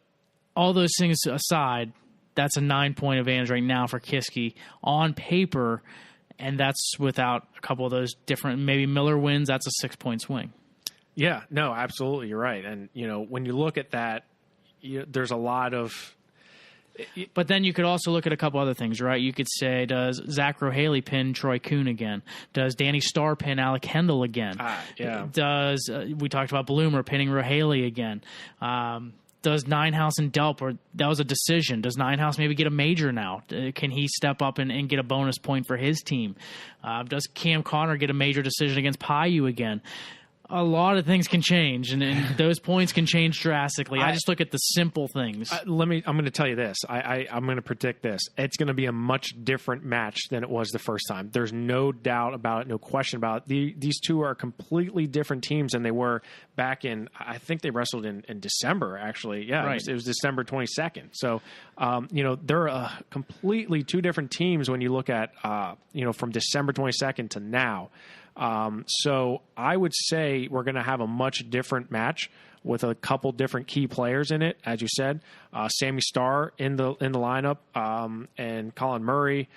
all those things aside, that's a 9-point advantage right now for Kiski on paper. And that's without a couple of those different, maybe Miller wins, that's a 6-point swing. Yeah, no, absolutely. You're right. And, when you look at that, there's a lot of, But then you could also look at a couple other things, right? You could say, does Zach Rohaley pin Troy Kuhn again? Does Danny Starr pin Alec Kendall again? Yeah. Does we talked about Bloomer pinning Rohaley again? Does Ninehouse and Delp, or that was a decision, does Ninehouse maybe get a major now? Can he step up and get a bonus point for his team? Does Cam Connor get a major decision against PIAA again? A lot of things can change, and those points can change drastically. I just look at the simple things. I'm going to tell you this. I'm going to predict this. It's going to be a much different match than it was the first time. There's no doubt about it, no question about it. These two are completely different teams than they were back in, I think they wrestled in December, actually. Yeah, right. It was December 22nd. So, they're completely two different teams when you look at, from December 22nd to now. So I would say we're going to have a much different match with a couple different key players in it, as you said. Sammy Starr in the lineup, and Colin Murray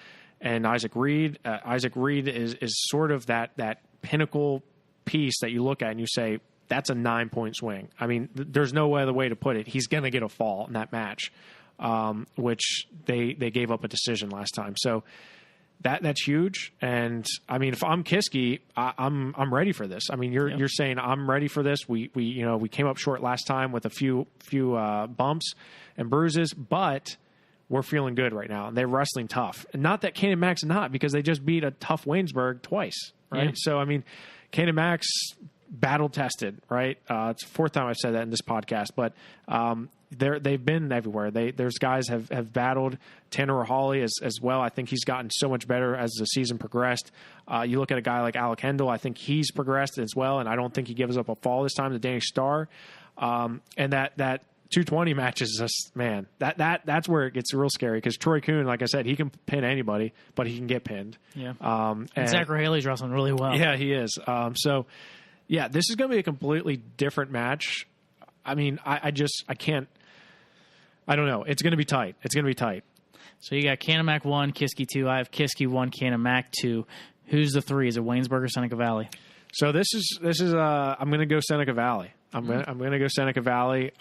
and Isaac Reed. Isaac Reed is sort of that pinnacle piece that you look at and you say, that's a 9-point swing. I mean, there's no other way to put it. He's going to get a fall in that match, which they gave up a decision last time. So that's huge. And I mean, if I'm Kiski, I'm ready for this. I mean, you're saying I'm ready for this. We came up short last time with a few bumps and bruises, but we're feeling good right now. And they're wrestling tough. And not that Kane and Max not, because they just beat a tough Waynesburg twice, right? Yeah. So I mean, Kane and Max battle tested, right? It's the fourth time I've said that in this podcast, but they've been everywhere. There's guys have battled. Tanner Hawley as well. I think he's gotten so much better as the season progressed. You look at a guy like Alec Kendall. I think he's progressed as well, and I don't think he gives up a fall this time to Danny Starr. And that 220 match is just, man, that's where it gets real scary, because Troy Kuhn, like I said, he can pin anybody, but he can get pinned. Yeah. And Zach Haley's wrestling really well. Yeah, he is. Yeah, this is going to be a completely different match. I mean, I can't. I don't know. It's going to be tight. So you got Canamac 1, Kiski 2. I have Kiski 1, Canamac 2. Who's the 3? Is it Waynesburg or Seneca Valley? So this is I'm going to go Seneca Valley. I'm going to go Seneca Valley.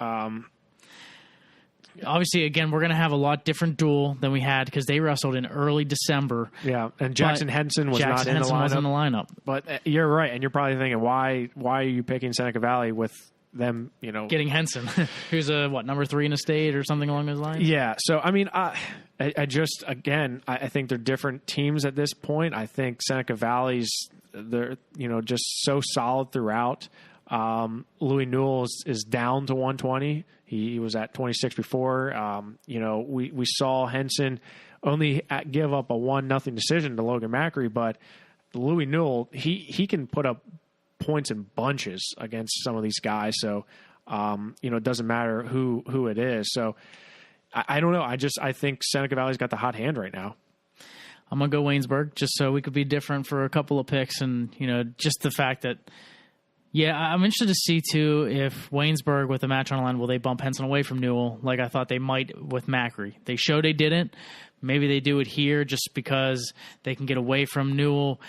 Obviously, again, we're going to have a lot different duel than we had because they wrestled in early December. Yeah, and Jackson Henson was not in the lineup. Was in the lineup. But you're right, and you're probably thinking, why are you picking Seneca Valley with them, getting Henson, who's number 3 in the state or something along those lines? Yeah. So, I mean, I think they're different teams at this point. I think Seneca Valley's, they're, just so solid throughout. Louis Newell is down to 120. He was at 26 before. We saw Henson only give up a 1-0 decision to Logan Macri, but Louis Newell, he can put up points in bunches against some of these guys. So, it doesn't matter who it is. So I don't know. I think Seneca Valley's got the hot hand right now. I'm going to go Waynesburg just so we could be different for a couple of picks. And, just the fact that, I'm interested to see, too, if Waynesburg with a match on the line, will they bump Henson away from Newell like I thought they might with Macri? They showed they didn't. Maybe they do it here just because they can get away from Newell.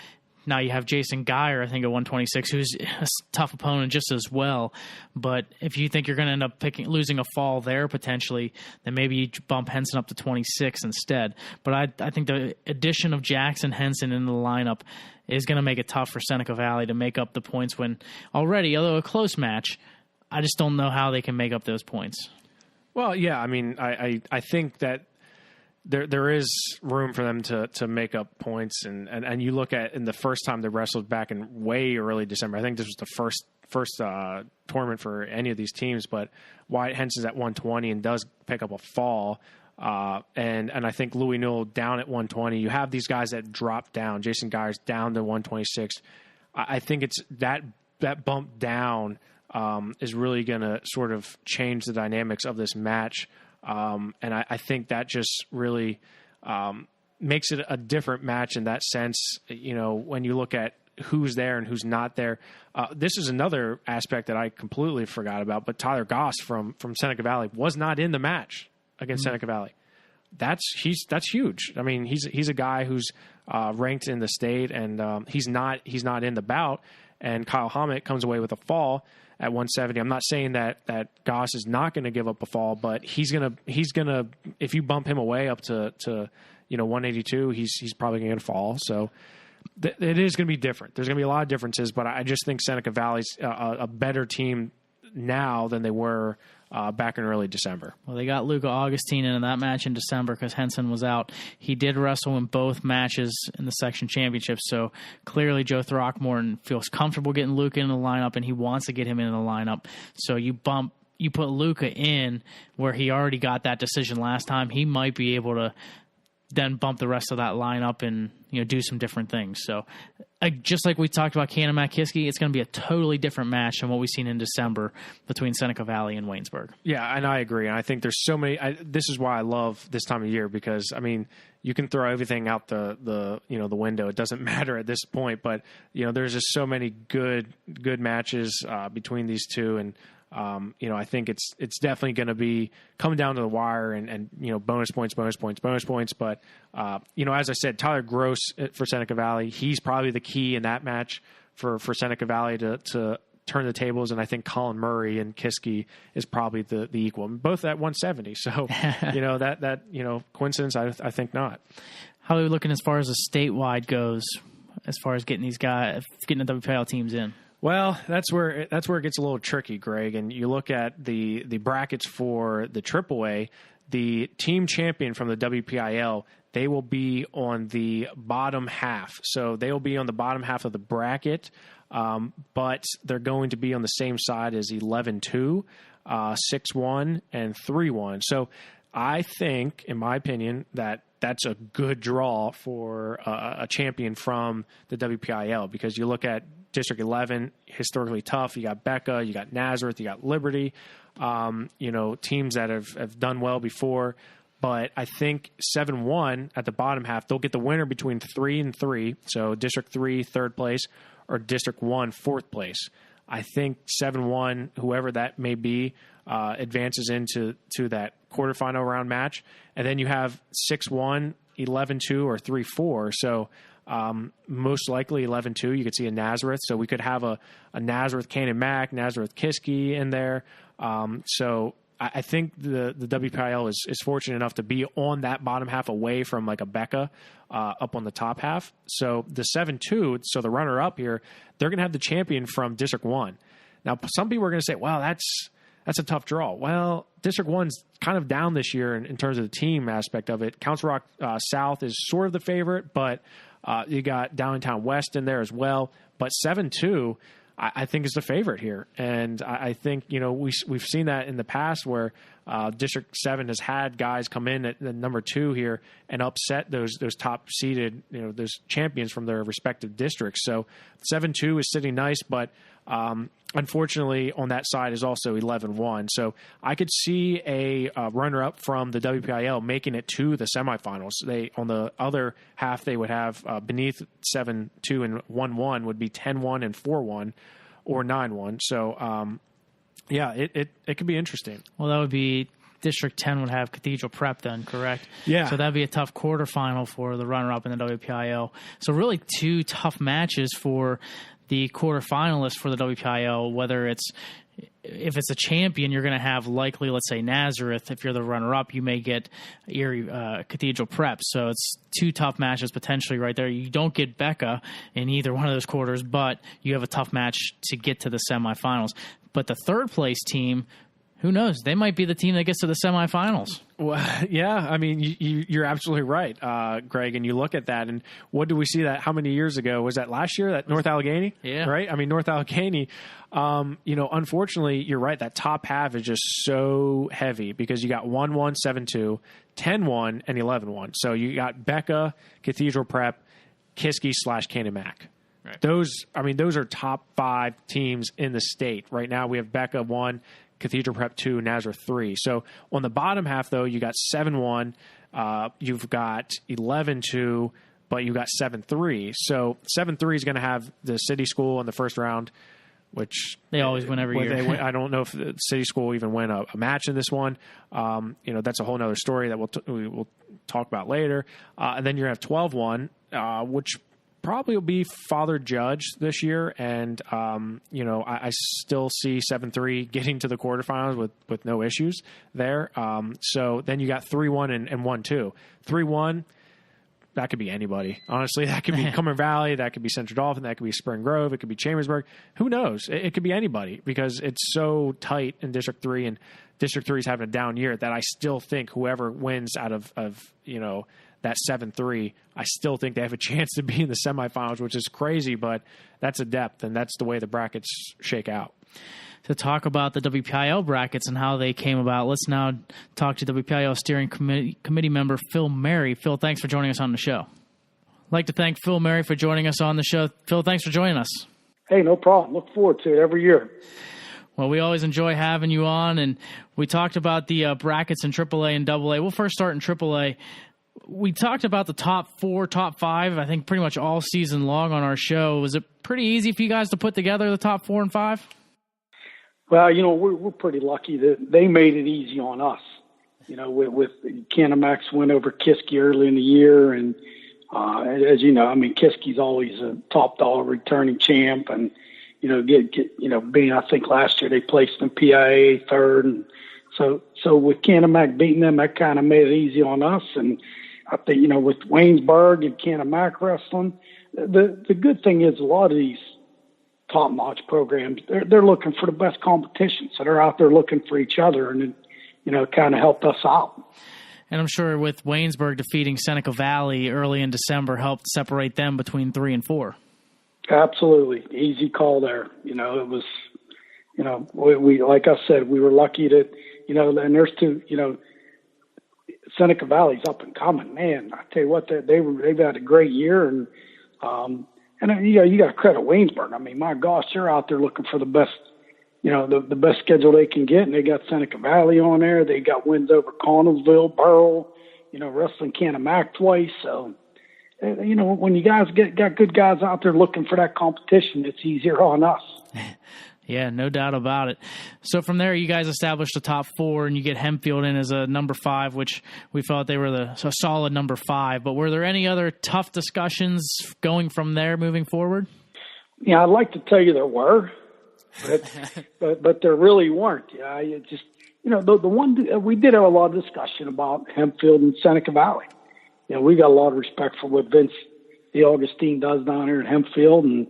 Now you have Jason Geyer, I think, at 126, who's a tough opponent just as well. But if you think you're going to end up losing a fall there potentially, then maybe you bump Henson up to 26 instead. But I think the addition of Jackson Henson in the lineup is going to make it tough for Seneca Valley to make up the points when already, although a close match, I just don't know how they can make up those points. Well, yeah, I mean, I think that there is room for them to make up points, and you look at in the first time they wrestled back in way early December. I think this was the first tournament for any of these teams, but Wyatt Henson's at 120 and does pick up a fall, and I think Louis Newell down at 120. You have these guys that drop down. Jason Geyer's down to 126. I think it's that bump down is really going to sort of change the dynamics of this match. And I think that just really makes it a different match in that sense. When you look at who's there and who's not there, this is another aspect that I completely forgot about. But Tyler Goss from Seneca Valley was not in the match against Seneca Valley. That's huge. I mean, he's a guy who's ranked in the state, and he's not in the bout. and Kyle Hammett comes away with a fall at 170. I'm not saying that Goss is not going to give up a fall, but he's gonna if you bump him away up to 182, he's probably going to fall. So it is going to be different. There's going to be a lot of differences, but I just think Seneca Valley's a better team now than they were back in early December. Well, they got Luca Augustine in that match in December because Henson was out. He did wrestle in both matches in the section championship, so clearly Joe Throckmorton feels comfortable getting Luca in the lineup, and he wants to get him in the lineup. So you put Luca in where he already got that decision last time. He might be able to then bump the rest of that lineup and do some different things. So just like we talked about Cannon Kiski, it's going to be a totally different match than what we've seen in December between Seneca Valley and Waynesburg. Yeah, and I agree. And I think there's so many. This is why I love this time of year, because you can throw everything out the window. It doesn't matter at this point. But there's just so many good matches between these two, and I think it's definitely going to be coming down to the wire and bonus points. But, as I said, Tyler Gross for Seneca Valley, he's probably the key in that match for Seneca Valley to turn the tables. And I think Colin Murray and Kiski is probably the equal, both at 170. So, that coincidence, I think not. How are we looking as far as the statewide goes, as far as getting the WPIAL teams in? Well, that's where it gets a little tricky, Greg. And you look at the brackets for the AAA, the team champion from the WPIAL, they will be on the bottom half. So they will be on the bottom half of the bracket, but they're going to be on the same side as 11-2, 6-1, and 3-1. So I think, in my opinion, that's a good draw for a champion from the WPIAL, because you look at District 11, historically tough. You got Becca, you got Nazareth, you got Liberty, teams that have done well before. But I think 7-1 at the bottom half, they'll get the winner between 3 and 3. So District 3, 3rd place, or District 1, 4th place. I think 7-1, whoever that may be, advances into that quarterfinal round match. And then you have 6-1, 11-2, or 3-4. So most likely 11-2, you could see a Nazareth. So we could have a Nazareth Cannon Mac, Nazareth Kiski in there. So I think the WPIAL is fortunate enough to be on that bottom half away from like a Becca up on the top half. So the 7-2, so the runner-up here, they're going to have the champion from District 1. Now, some people are going to say, wow, that's a tough draw. Well, District 1's kind of down this year in terms of the team aspect of it. Council Rock South is sort of the favorite, but you got Downtown West in there as well. But 7-2, I think, is the favorite here. And I think, we've seen that in the past where District 7 has had guys come in at the number 2 here and upset those top seeded, those champions from their respective districts. So 7-2 is sitting nice, but unfortunately on that side is also 11-1. So I could see a runner-up from the WPIAL making it to the semifinals. On the other half, they would have beneath 7-2 and 1-1 would be 10-1 and 4-1 or 9-1. So, it could be interesting. Well, that would be District 10 would have Cathedral Prep then, correct? Yeah. So that'd be a tough quarterfinal for the runner-up in the WPIAL. So really two tough matches for the quarterfinalists for the WPIAL, if it's a champion, you're going to have likely, let's say, Nazareth. If you're the runner-up, you may get Erie Cathedral Prep. So it's two tough matches potentially right there. You don't get Becca in either one of those quarters, but you have a tough match to get to the semifinals. But the third place team, who knows? They might be the team that gets to the semifinals. Well, yeah, I mean, you're absolutely right, Greg. And you look at that, and what do we see that? How many years ago was that? Last year, that North Allegheny, yeah, right? I mean, North Allegheny. Unfortunately, you're right. That top half is just so heavy because you got 1-1, 7-2, 10-1, and 11-1. So you got Becca, Cathedral Prep, Kiski / Cannon Mac. Right. Those are top 5 teams in the state right now. We have Becca 1. Cathedral Prep 2, Nazareth 3. So on the bottom half, though, you got 7-1, you've got 11-2, but you got 7-3. So 7-3 is going to have the City School in the first round, which they always win every year. I don't know if the City School will even win a match in this one. That's a whole other story that we will talk about later. And then you're going to have 12-1, which probably will be Father Judge this year. And, I still see 7-3 getting to the quarterfinals with no issues there. So then you got 3-1 and 1-2. 3-1, that could be anybody. Honestly, that could be Cumberland Valley, that could be Central Dauphin, that could be Spring Grove, it could be Chambersburg. Who knows? It could be anybody because it's so tight in District 3, and District 3 is having a down year that I still think whoever wins out of that 7-3, I still think they have a chance to be in the semifinals, which is crazy, but that's a depth, and that's the way the brackets shake out. To talk about the WPIAL brackets and how they came about, let's now talk to WPIAL Steering Committee member Phil Mary. Phil, thanks for joining us on the show. I'd like to thank Phil Mary for joining us on the show. Phil, thanks for joining us. Hey, no problem. Look forward to it every year. Well, we always enjoy having you on, and we talked about the brackets in AAA and AA. We'll first start in AAA. We talked about the top 4, top 5, I think pretty much all season long on our show. Was it pretty easy for you guys to put together the top 4 and 5? Well, we're pretty lucky that they made it easy on us. With Canamax win over Kiski early in the year, and as you know, Kiski's always a top dollar returning champ, and being I think last year they placed in PIAA third, and so with Canamac beating them, that kind of made it easy on us. And I think with Waynesburg and Canamac wrestling, the good thing is a lot of these top-notch programs, they're looking for the best competition. So they're out there looking for each other, and it kind of helped us out. And I'm sure with Waynesburg defeating Seneca Valley early in December helped separate them between 3 and 4. Absolutely. Easy call there. It was, we like I said, we were lucky that, and there's two, Seneca Valley's up and coming. Man, I tell you what, they've had a great year, and you got to credit Waynesburg. My gosh, they're out there looking for the best, the best schedule they can get, and they got Seneca Valley on there. They got wins over Connellsville, Burrell, wrestling Canamac twice. So, when you guys got good guys out there looking for that competition, it's easier on us. Yeah, no doubt about it. So from there, you guys established a top 4, and you get Hempfield in as a number 5, which we felt they were a solid number 5. But were there any other tough discussions going from there moving forward? Yeah, I'd like to tell you there were, but there really weren't. Yeah, the one we did have a lot of discussion about Hempfield and Seneca Valley. We got a lot of respect for what Vince Augustine does down here in Hempfield, and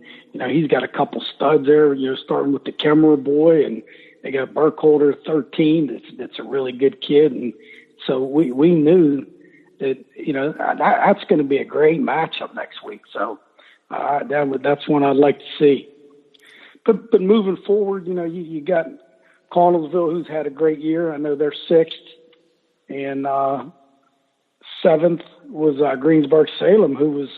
he's got a couple studs there. Starting with the Kemmerer boy, and they got Burkholder 13. That's a really good kid, and so we knew that that's going to be a great matchup next week. So that's one I'd like to see. But moving forward, you got Connellsville, who's had a great year. I know they're 6th, and 7th was Greensburg-Salem, who was,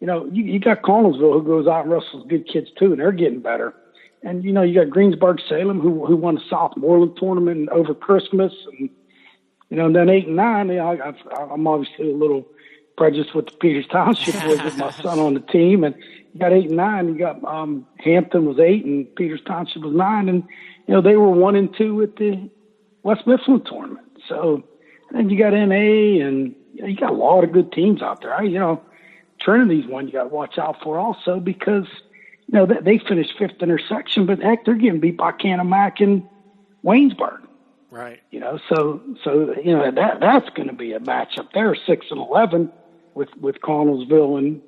you got Connellsville, who goes out and wrestles good kids too, and they're getting better. And, you got Greensburg-Salem, who won the Southmoreland tournament over Christmas. And, then 8 and 9, I'm obviously a little prejudiced with the Peters Township boys with my son on the team. And you got 8 and 9. You got Hampton was 8 and Peters Township was 9. And, they were 1 and 2 at the West Mifflin tournament. So, and you got NA, and you got a lot of good teams out there. Trinity's one you got to watch out for also because, they finished 5th in their section, but heck, they're getting beat by Canamac and Waynesburg. Right. So that's going to be a matchup there, 6 and 11 with Connellsville and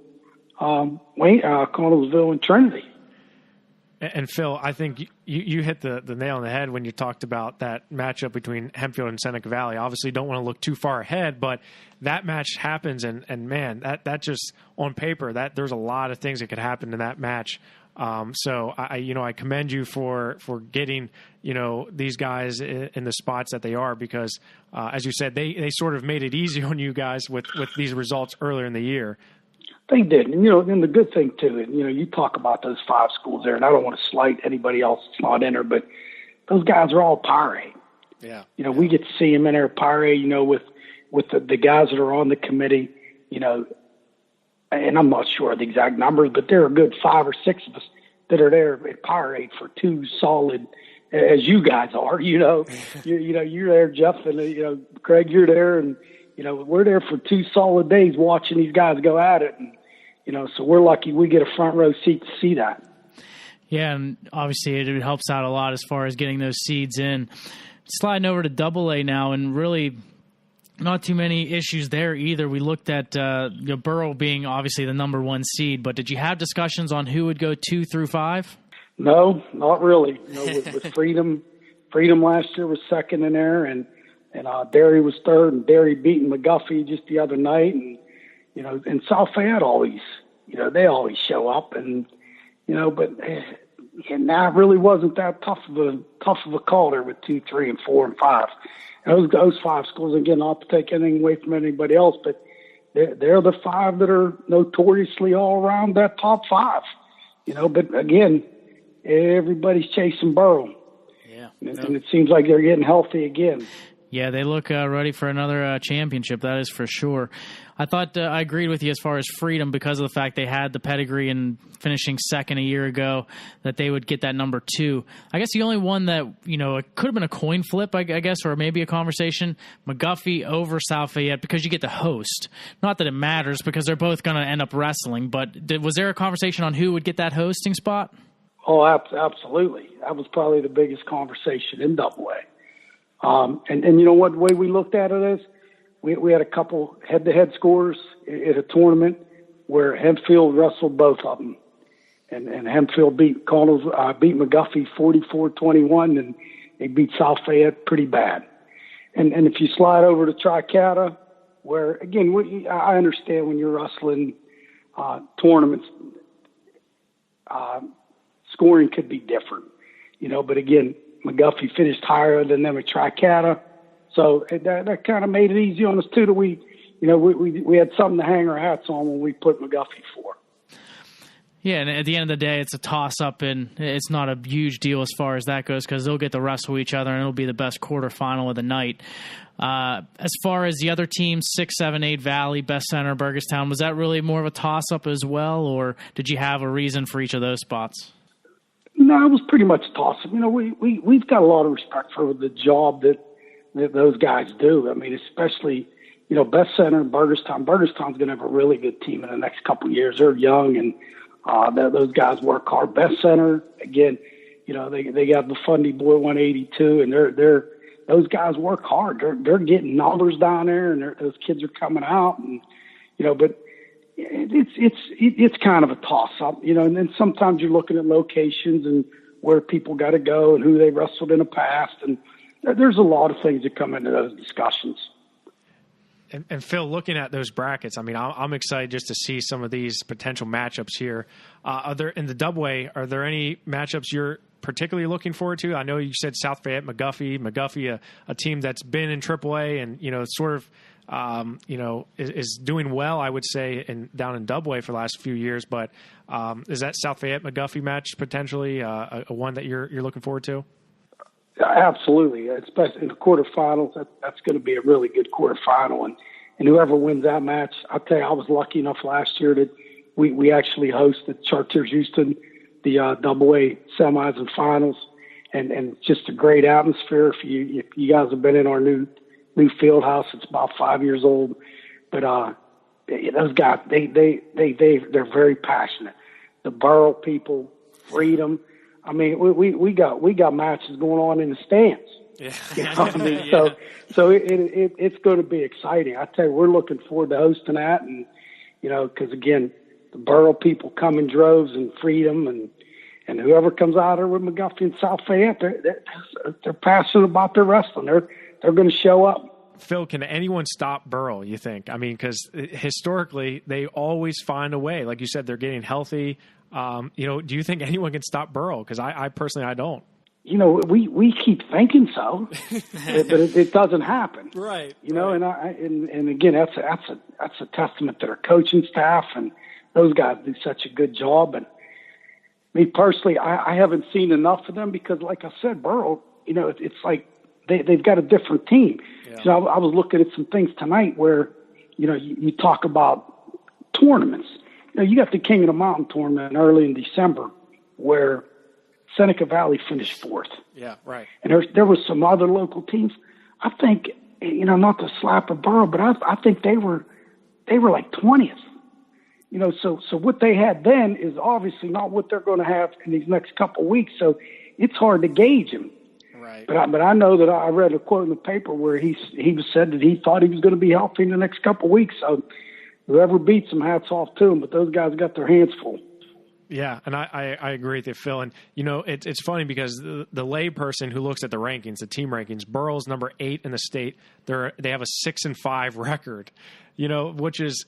Connellsville and Trinity. And Phil, I think you hit the nail on the head when you talked about that matchup between Hempfield and Seneca Valley. Obviously, don't want to look too far ahead, but that match happens, and man, that just on paper that there's a lot of things that could happen in that match. So I commend you for getting these guys in the spots that they are because as you said, they sort of made it easy on you guys with these results earlier in the year. They did. And, and the good thing, too, and, you talk about those 5 schools there, and I don't want to slight anybody else that's not in there, but those guys are all PIAA. Yeah. We get to see them in there PIAA, with the guys that are on the committee, and I'm not sure of the exact numbers, but there are a good 5 or 6 of us that are there at PIAA for 2 solid, as you guys are, you're there, Jeff, and, Craig, you're there, and, we're there for 2 solid days watching these guys go at it. And, So we're lucky we get a front row seat to see that. Yeah, and obviously it helps out a lot as far as getting those seeds in. Sliding over to AA now, and really not too many issues there either. We looked at Borough being obviously the number 1 seed, but did you have discussions on who would go 2 through 5? No, not really. With Freedom last year was second in there, and Derry was third, and Derry beating McGuffey just the other night, and South Fayette always, they always show up, and but now it really wasn't that tough of a call there with 2, 3, and 4, and 5. And those 5 schools, again, not to take anything away from anybody else, but they're the 5 that are notoriously all around that top 5. But again, everybody's chasing Borough. Yeah, and it seems like they're getting healthy again. Yeah, they look ready for another championship, that is for sure. I thought I agreed with you as far as Freedom because of the fact they had the pedigree and finishing second a year ago that they would get that number 2. I guess the only one that, it could have been a coin flip, I guess, or maybe a conversation, McGuffey over South Fayette because you get the host. Not that it matters because they're both going to end up wrestling, but was there a conversation on who would get that hosting spot? Oh, absolutely. That was probably the biggest conversation in AA. And you know what, the way we looked at it is we had a couple head-to-head scores at a tournament where Hempfield wrestled both of them. And Hempfield beat McGuffey 44-21, and they beat South Fayette pretty bad. And if you slide over to Tri-Cata, where, again, I understand when you're wrestling tournaments, scoring could be different, but again, McGuffey finished higher than them at Tri-Cata. So that kind of made it easy on us too, that we had something to hang our hats on when we put McGuffey for. Yeah, and at the end of the day, it's a toss-up, and it's not a huge deal as far as that goes because they'll get to wrestle each other, and it'll be the best quarterfinal of the night. As far as the other teams, 6, 7, 8, Valley, Best Center, Burgestown, was that really more of a toss-up as well, or did you have a reason for each of those spots? No, it was pretty much a toss-up. We've got a lot of respect for the job that those guys do. I mean, especially, Best Center and Burgestown. Burgestown's going to have a really good team in the next couple of years. They're young, and those guys work hard. Best Center, again, they got the Fundy Boy 182, and those guys work hard. They're getting numbers down there, and those kids are coming out, and but it's kind of a toss-up, and then sometimes you're looking at locations and where people got to go and who they wrestled in the past, and there's a lot of things that come into those discussions. And Phil, looking at those brackets, I mean, I'm excited just to see some of these potential matchups here. Are there in the AA? Are there any matchups you're particularly looking forward to? I know you said South Fayette, McGuffey, a team that's been in AAA and sort of is doing well, I would say, down in AA for the last few years. But is that South Fayette McGuffey match potentially a one that you're looking forward to? Absolutely, especially in the quarterfinals. That's going to be a really good quarterfinal, and whoever wins that match, I'll tell you, I was lucky enough last year that we actually hosted Chartiers Houston, the AA semis and finals, and just a great atmosphere. If you guys have been in our new field house, it's about 5 years old, but those guys they're very passionate. The Borough people, Freedom. I mean, we got matches going on in the stands. Yeah. What I mean? Yeah. So it's going to be exciting. I tell you, we're looking forward to hosting that, and because again, the Borough people come in droves, and Freedom, and whoever comes out there with McGuffey and South Fayette, they're passionate about their wrestling. They're going to show up. Phil, can anyone stop Borough, you think? I mean, because historically they always find a way. Like you said, they're getting healthy. Do you think anyone can stop Borough? Because I personally, I don't. We keep thinking so, but it doesn't happen. Right. And again, that's a testament to their coaching staff, and those guys do such a good job. And me personally, I haven't seen enough of them because, like I said, Borough, it's like they've got a different team. Yeah. So I was looking at some things tonight where, you talk about tournaments. You got the King of the Mountain tournament early in December where Seneca Valley finished 4th. Yeah, right. And there was some other local teams. I think, not to slap a Borough, but I think they were like 20th. So what they had then is obviously not what they're going to have in these next couple of weeks. So it's hard to gauge him. Right. But I know that I read a quote in the paper where he said that he thought he was going to be healthy in the next couple of weeks. So whoever beats him, hats off to him. But those guys got their hands full. Yeah, and I agree with you, Phil. And, it's funny because the lay person who looks at the rankings, the team rankings, Burrell's number 8 in the state. They have a 6-5 record, which is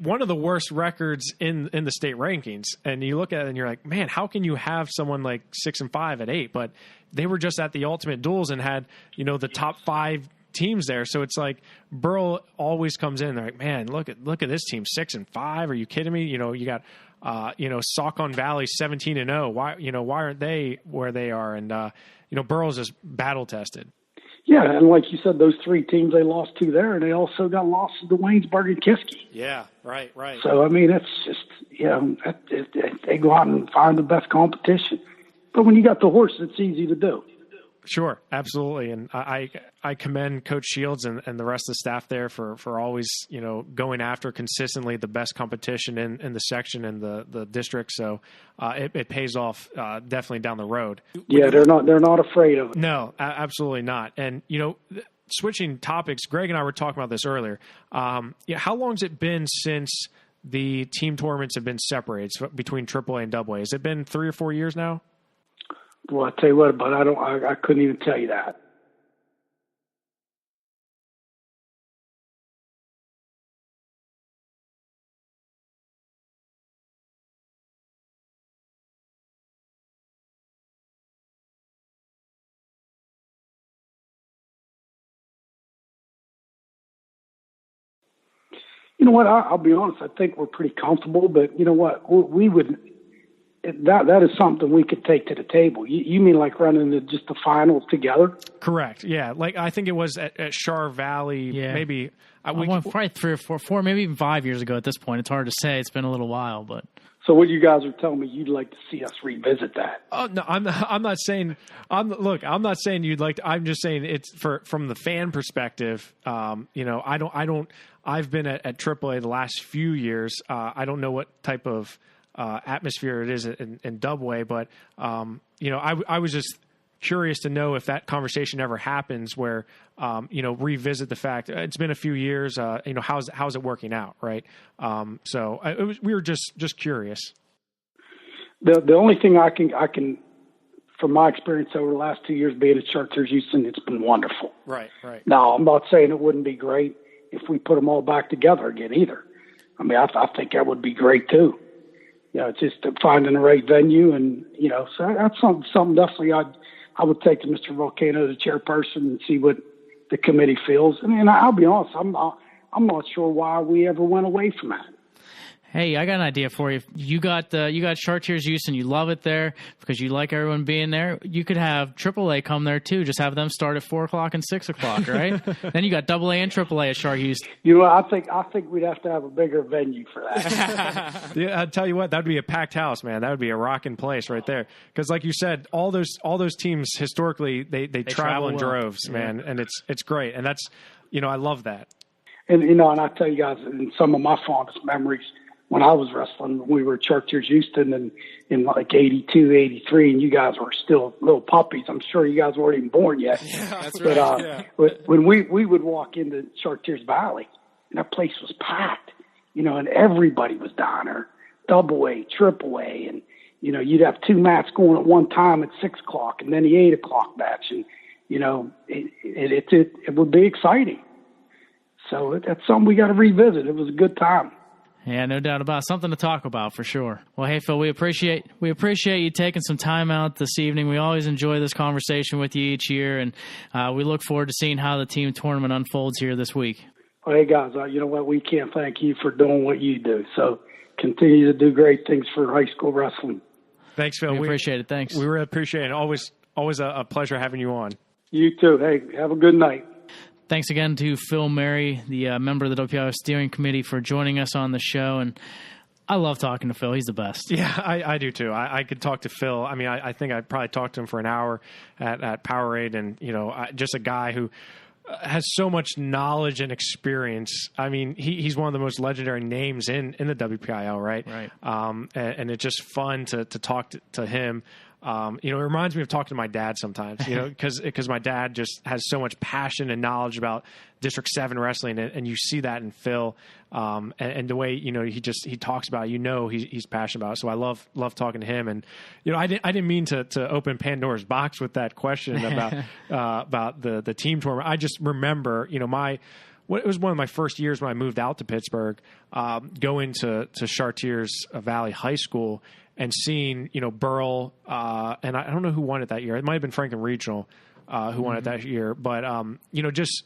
one of the worst records in the state rankings. And you look at it and you're like, man, how can you have someone like 6-5 at 8? But they were just at the Ultimate Duels and had, the top 5 teams there. So it's like Burrell always comes in. They're like, man, look at this team, 6-5. Are you kidding me? You got Saucon Valley 17-0. Why aren't they where they are? And Burrell's just battle tested. Yeah, and like you said, those 3 teams they lost to there, and they also got losses to Waynesburg and Kiski. Yeah, right. So I mean, it's just they go out and find the best competition. But when you got the horse, it's easy to do. Sure, absolutely, and I commend Coach Shields and the rest of the staff there for always going after consistently the best competition in the section and the district. So it pays off definitely down the road. Yeah, they're not afraid of it. No, absolutely not. And switching topics, Greg and I were talking about this earlier. How long has it been since the team tournaments have been separated between AAA and AA? Has it been 3 or 4 years now? Well, I tell you what, but I couldn't even tell you that. You know what? I'll be honest. I think we're pretty comfortable, but you know what? We would. That is something we could take to the table. You mean like running just the finals together? Correct. Yeah. Like I think it was at Char Valley. Yeah. Maybe probably 3 or 4, maybe even 5 years ago. At this point, it's hard to say. It's been a little while, but. So what you guys are telling me, you'd like to see us revisit that? Oh no, I'm not saying. I'm not saying you'd like to. I'm just saying it's from the fan perspective. I don't. I've been at AAA the last few years. I don't know what type of atmosphere it is in Dubway, but I was just curious to know if that conversation ever happens where revisit the fact it's been a few years. How's it working out, right? We were just curious. The only thing I can from my experience over the last 2 years being at Chartiers Houston, it's been wonderful. Right. Now I'm not saying it wouldn't be great if we put them all back together again either. I mean, I think that would be great too. It's just finding the right venue, and so that's something definitely I would take to Mr. Volcano, the chairperson, and see what the committee feels. And I'll be honest, I'm not sure why we ever went away from that. Hey, I got an idea for you. You got Chartiers Houston. You love it there because you like everyone being there. You could have AAA come there too. Just have them start at 4:00 and 6:00, right? Then you got AA and AAA at Char Houston. I think we'd have to have a bigger venue for that. Yeah, I'll tell you what, that would be a packed house, man. That would be a rocking place right there. Because like you said, all those teams historically they travel in droves, man, and it's great, and that's I love that. And and I tell you guys, in some of my fondest memories. When I was wrestling, we were at Chartiers Houston and in like 82, 83, and you guys were still little puppies. I'm sure you guys weren't even born yet. Yeah, that's right. When we would walk into Chartiers Valley, and that place was packed, and everybody was down there, AA, AAA, and, you'd have 2 mats going at one time at 6:00 and then the 8:00 match. And, it would be exciting. So that's something we got to revisit. It was a good time. Yeah, no doubt about it. Something to talk about for sure. Well, hey, Phil, we appreciate you taking some time out this evening. We always enjoy this conversation with you each year, and we look forward to seeing how the team tournament unfolds here this week. Well, hey, guys, you know what? We can't thank you for doing what you do. So continue to do great things for high school wrestling. Thanks, Phil. We appreciate it. Thanks. We really appreciate it. Always a pleasure having you on. You too. Hey, have a good night. Thanks again to Phil Mary, the member of the WPIAL Steering Committee, for joining us on the show. And I love talking to Phil. He's the best. Yeah, I do too. I could talk to Phil. I mean, I think I'd probably talk to him for an hour at Powerade, and just a guy who has so much knowledge and experience. I mean, he's one of the most legendary names in the WPIAL, right? Right. And it's just fun to talk to him. It reminds me of talking to my dad sometimes, because my dad just has so much passion and knowledge about District 7 wrestling, and you see that in Phil, and the way, he talks about it, he's passionate about it. So I love talking to him. And, I didn't mean to open Pandora's box with that question about the team tournament. I just remember, it was one of my first years when I moved out to Pittsburgh, going to Chartiers Valley High School and seeing, Burl, and I don't know who won it that year. It might have been Franklin Regional who won it that year. But, just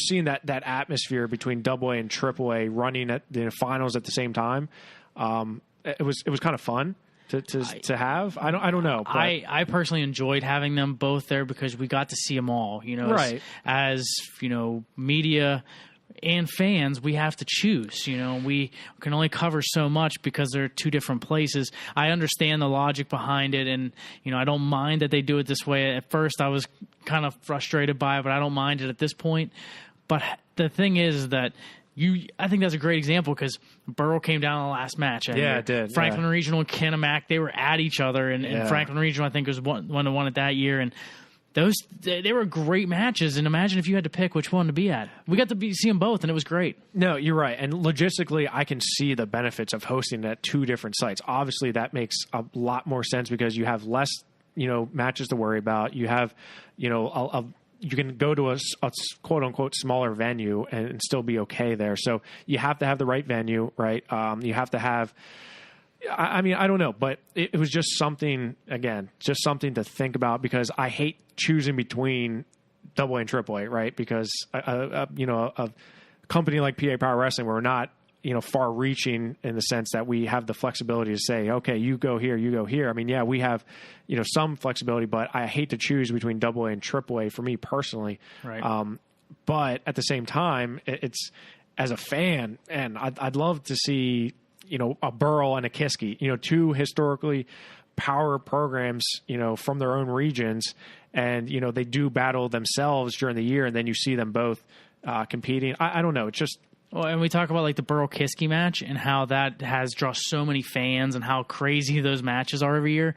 seeing that atmosphere between AA and AAA running at the finals at the same time, it was kind of fun to have. I don't know. But. I personally enjoyed having them both there because we got to see them all, right. as media and fans, we have to choose. We can only cover so much because they're two different places. I understand the logic behind it, and I don't mind that they do it this way. At first, I was kind of frustrated by it, but I don't mind it at this point. But the thing is that I think that's a great example because Burrow came down in the last match. It did. Franklin Regional and Kinamac, they were at each other, and Franklin Regional, I think, was one that won it that year, and they were great matches, and imagine if you had to pick which one to be at. We got to see them both, and it was great. No, you're right. And logistically, I can see the benefits of hosting at two different sites. Obviously, that makes a lot more sense because you have less, matches to worry about. You have, you can go to a quote unquote smaller venue and still be okay there. So you have to have the right venue, right? You have to have. I mean, I don't know, but it was just something to think about because I hate choosing between AA and AAA, right? Because, a company like PIAA Wrestling, we're not, far reaching in the sense that we have the flexibility to say, okay, you go here, you go here. I mean, yeah, we have, some flexibility, but I hate to choose between AA and AAA for me personally. Right. But at the same time, it's as a fan, and I'd love to see, a Burl and a Kiski, two historically power programs, from their own regions. And, they do battle themselves during the year. And then you see them both competing. I don't know. It's just. Well, and we talk about like the Burrow-Kiski match and how that has drawn so many fans and how crazy those matches are every year.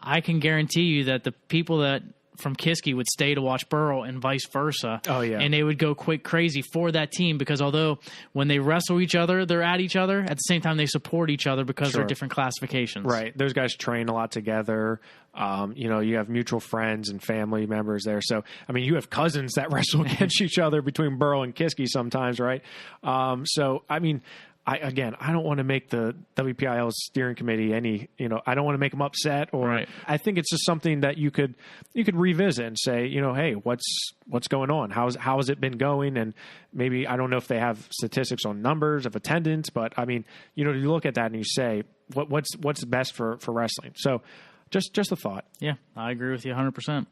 I can guarantee you that the people that from Kiski would stay to watch Burrow and vice versa. Oh, yeah. And they would go quick crazy for that team because although when they wrestle each other, they're at each other, at the same time they support each other because they're different classifications. Right. Those guys train a lot together. You have mutual friends and family members there. So, I mean, you have cousins that wrestle against each other between Burrow and Kiski sometimes, right? So, I mean, I don't want to make the WPIAL Steering Committee I don't want to make them upset or I think it's just something that you could revisit and say, hey, what's going on? How has it been going? And maybe, I don't know if they have statistics on numbers of attendance, but I mean, you look at that and you say, what's best for wrestling? So just a thought. Yeah, I agree with you 100%.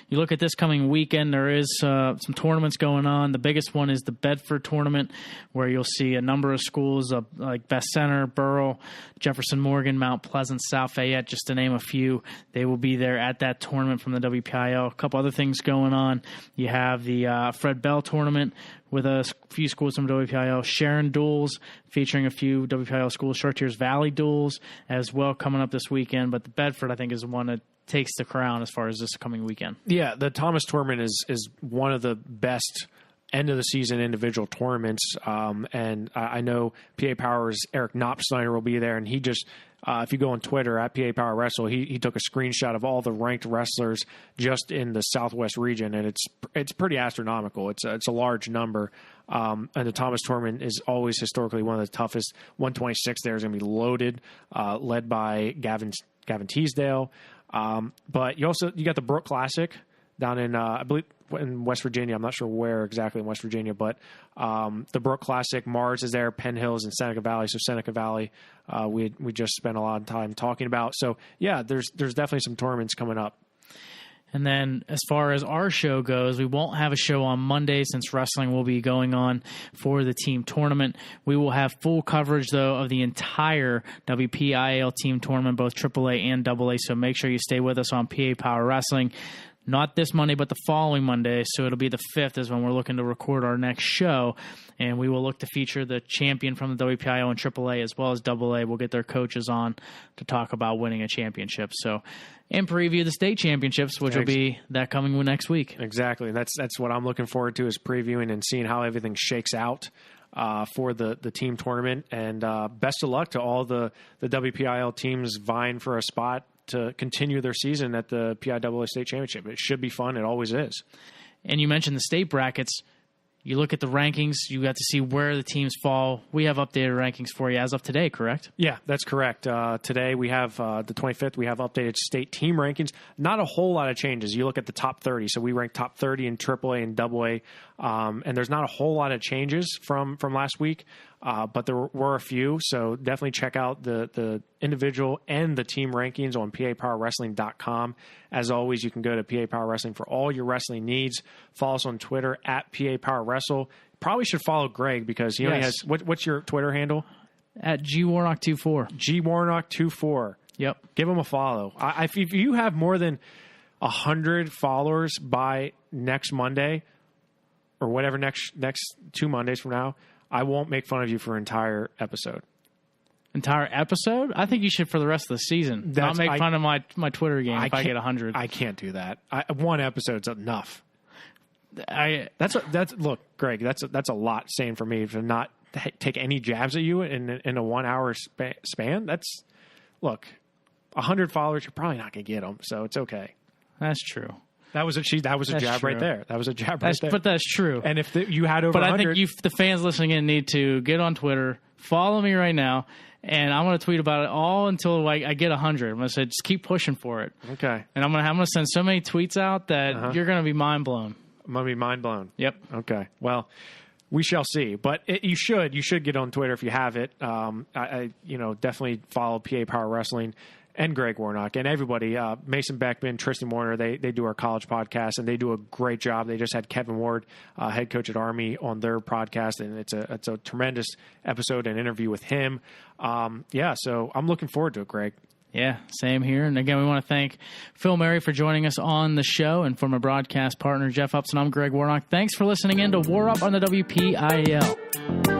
You look at this coming weekend, there is some tournaments going on. The biggest one is the Bedford tournament, where you'll see a number of schools like Best Center, Burrell, Jefferson Morgan, Mount Pleasant, South Fayette, just to name a few. They will be there at that tournament from the WPIAL. A couple other things going on. You have the Fred Bell tournament with a few schools from WPIAL, Sharon Duels, featuring a few WPIAL schools, Chartiers Valley Duels as well coming up this weekend. But the Bedford, I think, is the one that takes the crown as far as this coming weekend. Yeah, the Thomas tournament is one of the best end of the season individual tournaments. And I know PA Power's Eric Knopfsnyder will be there, and he just if you go on Twitter at PA Power Wrestle, he took a screenshot of all the ranked wrestlers just in the Southwest region, and it's pretty astronomical. It's a large number. And the Thomas tournament is always historically one of the toughest. 126 there is going to be loaded, led by Gavin Teasdale. But you got the Brook Classic down in, I believe, in West Virginia. I'm not sure where exactly in West Virginia, but the Brook Classic, Mars is there, Penn Hills, and Seneca Valley. So Seneca Valley, we just spent a lot of time talking about. So yeah, there's definitely some tournaments coming up. And then as far as our show goes, we won't have a show on Monday since wrestling will be going on for the team tournament. We will have full coverage, though, of the entire WPIAL team tournament, both AAA and AA. So make sure you stay with us on PA Power Wrestling. not this Monday, but the following Monday. So it'll be the 5th is when we're looking to record our next show. And we will look to feature the champion from the WPIAL and AAA as well as AA. We'll get their coaches on to talk about winning a championship. So, and preview the state championships, which will be that coming next week. Exactly. That's what I'm looking forward to, is previewing and seeing how everything shakes out for the team tournament. And best of luck to all the WPIAL teams vying for a spot to continue their season at the PIAA State Championship. It should be fun. It always is. And you mentioned the state brackets. You look at the rankings, you got to see where the teams fall. We have updated rankings for you as of today, correct? Yeah, that's correct. Today we have the 25th, we have updated state team rankings. Not a whole lot of changes. You look at the top 30. So we rank top 30 in AAA and AA. And there's not a whole lot of changes from last week, but there were a few. So definitely check out the individual and the team rankings on PAPowerWrestling.com. As always, you can go to PA Power Wrestling for all your wrestling needs. Follow us on Twitter at PA Power Wrestle. Probably should follow Greg because he only has what's your Twitter handle? At GWarnock24. GWarnock24. Yep. Give him a follow. If you have more than 100 followers by next Monday, or whatever next 2 Mondays from now, I won't make fun of you for an entire episode. Entire episode? I think you should for the rest of the season. Not make fun of my Twitter game if I get 100. I can't do that. One episode's enough. Look, Greg. That's a lot saying for me to not take any jabs at you in a 1 hour span. Look, 100 followers, you're probably not gonna get them, so it's okay. That's true. That was a jab true. right there. That was a jab right there. But that's true. And if you had over 100... I think the fans listening in need to get on Twitter, follow me right now, and I'm going to tweet about it all until I get 100. I'm going to say, just keep pushing for it. Okay. And I'm going to send so many tweets out that you're going to be mind blown. I'm going to be mind blown. Yep. Okay. Well, we shall see. But you should get on Twitter if you have it. Definitely follow PA Power Wrestling and Greg Warnock and everybody, Mason Beckman, Tristan Warner, they do our college podcast and they do a great job. They just had Kevin Ward, head coach at Army, on their podcast, and it's a tremendous episode and interview with him. So I'm looking forward to it, Greg. Yeah, same here. And again, we want to thank Phil Murray for joining us on the show, and for my broadcast partner, Jeff Upson, I'm Greg Warnock. Thanks for listening in to WarUp on the WPIAL.